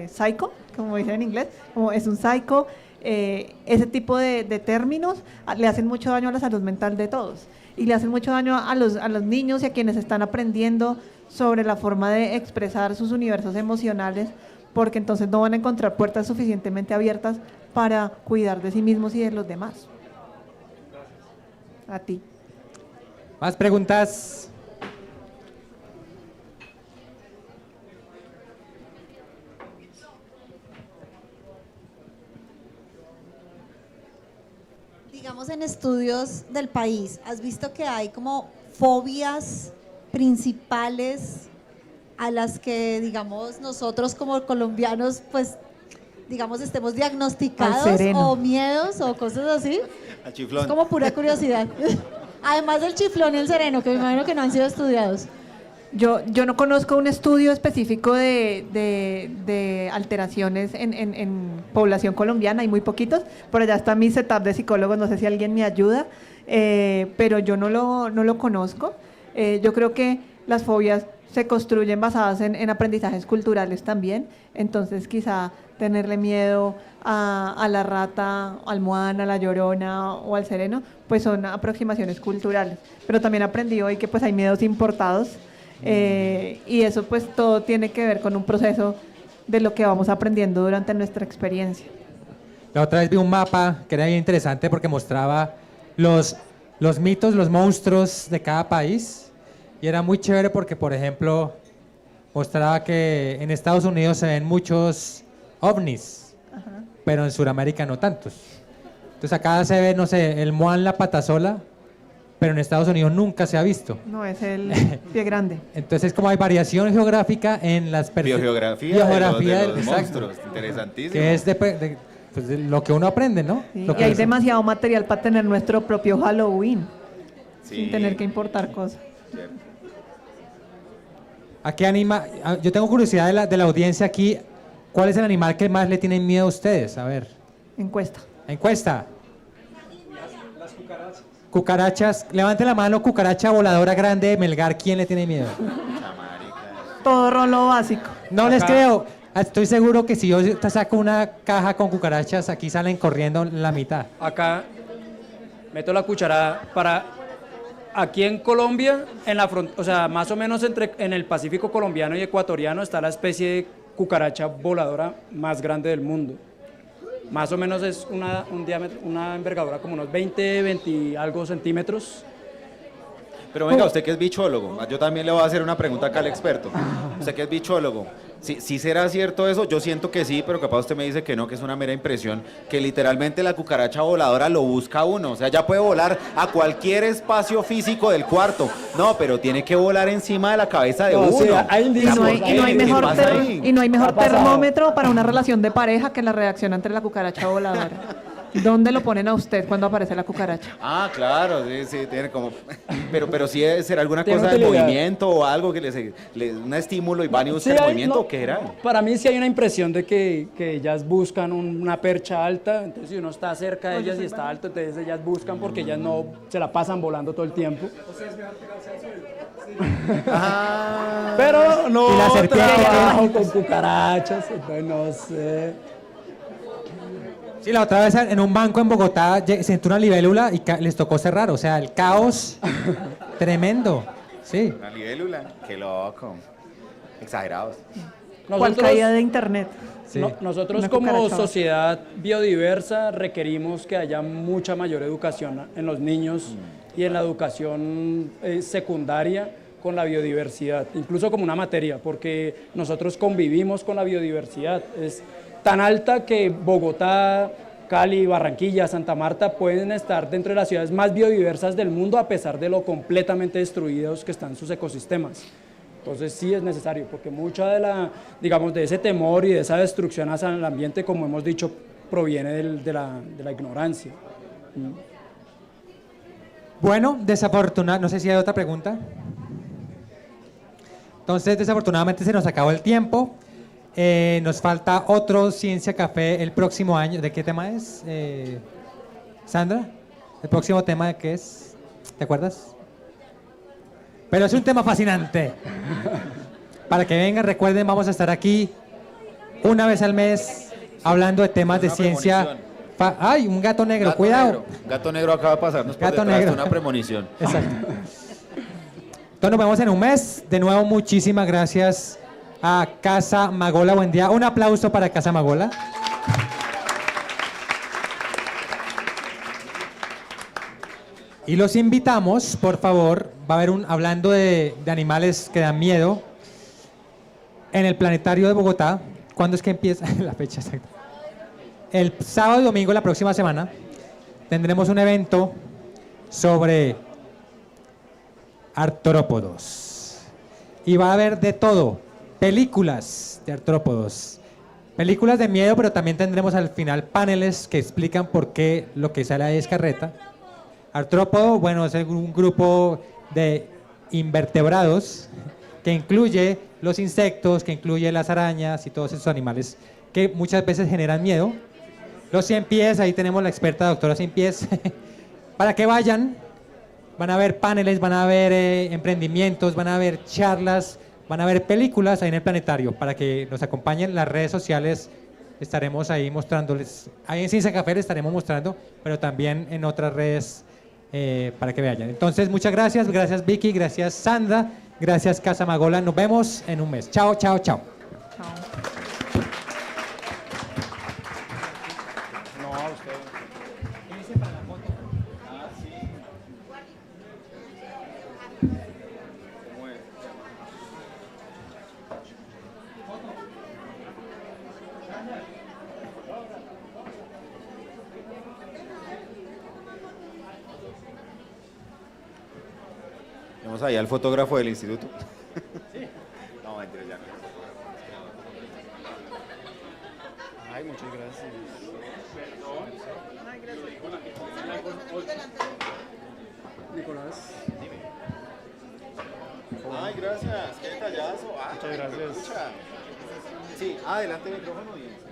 psycho, como dicen en inglés, como es un psycho, ese tipo de términos le hacen mucho daño a la salud mental de todos y le hacen mucho daño a los niños y a quienes están aprendiendo sobre la forma de expresar sus universos emocionales, porque entonces no van a encontrar puertas suficientemente abiertas para cuidar de sí mismos y de los demás. A ti. ¿Más preguntas? Digamos, en estudios del país, ¿has visto que hay como fobias principales a las que, digamos, nosotros como colombianos, pues, digamos, estemos diagnosticados o miedos o cosas así? Al chiflón. Es como pura curiosidad. Además del chiflón y el sereno, que me imagino que no han sido estudiados. Yo no conozco un estudio específico de alteraciones en población colombiana, hay muy poquitos. Por allá está mi setup de psicólogos, no sé si alguien me ayuda, pero yo no lo conozco. Yo creo que las fobias se construyen basadas en aprendizajes culturales también, entonces quizá tenerle miedo a la rata, al moana, a la llorona o al sereno, pues son aproximaciones culturales. Pero también aprendí hoy que pues hay miedos importados, y eso pues todo tiene que ver con un proceso de lo que vamos aprendiendo durante nuestra experiencia. La otra vez vi un mapa que era bien interesante porque mostraba los mitos, los monstruos de cada país, y era muy chévere porque, por ejemplo, mostraba que en Estados Unidos se ven muchos ovnis, pero en Sudamérica no tantos. Entonces acá se ve, no sé, el moan la patasola, pero en Estados Unidos nunca se ha visto. No, es el pie grande. Entonces, como hay variación geográfica en las Biogeografía de los exacto, monstruos, interesantísimo. que es pues, de lo que uno aprende, ¿no? Sí, Lo y que hay es- demasiado material para tener nuestro propio Halloween, Sí. sin tener que importar cosas. ¿A qué anima? Yo tengo curiosidad de la audiencia aquí. ¿Cuál es el animal que más le tienen miedo a ustedes? A ver, Encuesta. encuesta. Cucarachas. Levante la mano, cucaracha voladora grande de Melgar. ¿Quién le tiene miedo? Todo rolo básico. No les Acá. creo. Estoy seguro que si yo te saco una caja con cucarachas, aquí salen corriendo la mitad. Acá meto la cucharada para aquí en Colombia, o sea, más o menos en el Pacífico colombiano y ecuatoriano está la especie de cucaracha voladora más grande del mundo. Más o menos es un diámetro, una envergadura como unos 20 y algo centímetros. Pero venga, usted que es bichólogo, yo también le voy a hacer una pregunta acá al experto. Usted que es bichólogo, ¿sí será cierto eso? Yo siento que sí, pero capaz usted me dice que no, que es una mera impresión, que literalmente la cucaracha voladora lo busca a uno. O sea, ya puede volar a cualquier espacio físico del cuarto. No, pero tiene que volar encima de la cabeza de No, uno. sí, hay Y indicios. no hay, y no hay ¿Qué mejor, pasa ahí? y no hay mejor Ha pasado. termómetro para una relación de pareja que la reacción entre la cucaracha voladora. ¿Dónde lo ponen a usted cuando aparece la cucaracha? Ah, claro, sí, tiene como... Pero sí será alguna Tiene cosa de utilidad. movimiento o algo que un estímulo y van y buscan Sí, el hay- movimiento, no, ¿o qué era? Para mí sí hay una impresión de que ellas buscan una percha alta, entonces si uno está cerca de ellas y está alto, entonces ellas buscan porque ellas no se la pasan volando todo el tiempo. Ah, Pero no Y la serpiente. trabajo con cucarachas, entonces no sé. Sí, la otra vez en un banco en Bogotá sentí una libélula y les tocó cerrar. O sea, el caos tremendo. Sí. una libélula, qué loco. Exagerados. ¿Cuál caída de internet? Sí. Nosotros Una como cucaracha. sociedad biodiversa requerimos que haya mucha mayor educación en los niños y en la educación secundaria con la biodiversidad, incluso como una materia, porque nosotros convivimos con la biodiversidad. Es tan alta que Bogotá, Cali, Barranquilla, Santa Marta pueden estar dentro de las ciudades más biodiversas del mundo a pesar de lo completamente destruidos que están sus ecosistemas. Entonces sí es necesario, porque mucha de la, digamos, de ese temor y de esa destrucción hacia el ambiente, como hemos dicho, proviene de la ignorancia. Bueno, no sé si hay otra pregunta. Entonces, desafortunadamente se nos acabó el tiempo. Nos falta otro Ciencia Café el próximo año. ¿De qué tema es, Sandra? ¿El próximo tema de qué es? ¿Te acuerdas? Pero es un tema fascinante. Para que vengan, recuerden, vamos a estar aquí una vez al mes hablando de temas de Una ciencia. premonición. ¡Ay, un gato negro! ¡Cuidado! Negro. Gato negro acaba de pasarnos por Gato detrás, negro. una premonición. Exacto. Entonces nos vemos en un mes. De nuevo, muchísimas gracias a Casa Magola. Buen día. Un aplauso para Casa Magola. Y los invitamos, por favor, va a haber hablando de animales que dan miedo, en el Planetario de Bogotá. ¿Cuándo es que empieza? La fecha exacta. El sábado y domingo, la próxima semana, tendremos un evento sobre artrópodos. Y va a haber de todo, películas de artrópodos, películas de miedo, pero también tendremos al final paneles que explican por qué lo que sale ahí es carreta. Artrópodo, bueno, es un grupo de invertebrados que incluye los insectos, que incluye las arañas y todos esos animales que muchas veces generan miedo. Los 100 pies, ahí tenemos la experta doctora 100 pies, para que vayan, van a ver paneles, van a ver emprendimientos, van a ver charlas, van a ver películas ahí en el planetario, para que nos acompañen. Las redes sociales estaremos ahí mostrándoles, ahí en Ciencia Café les estaremos mostrando, pero también en otras redes para que vayan. Entonces, muchas gracias, gracias Vicky, gracias Sandra, gracias Casa Magola, nos vemos en un mes. Chao, chao, chao. Chao. Vamos ahí al fotógrafo del instituto. No, mentira, ya no. Ay, muchas gracias. Nicolás. Ay, gracias, qué detallazo. Muchas gracias. Sí, adelante el micrófono y...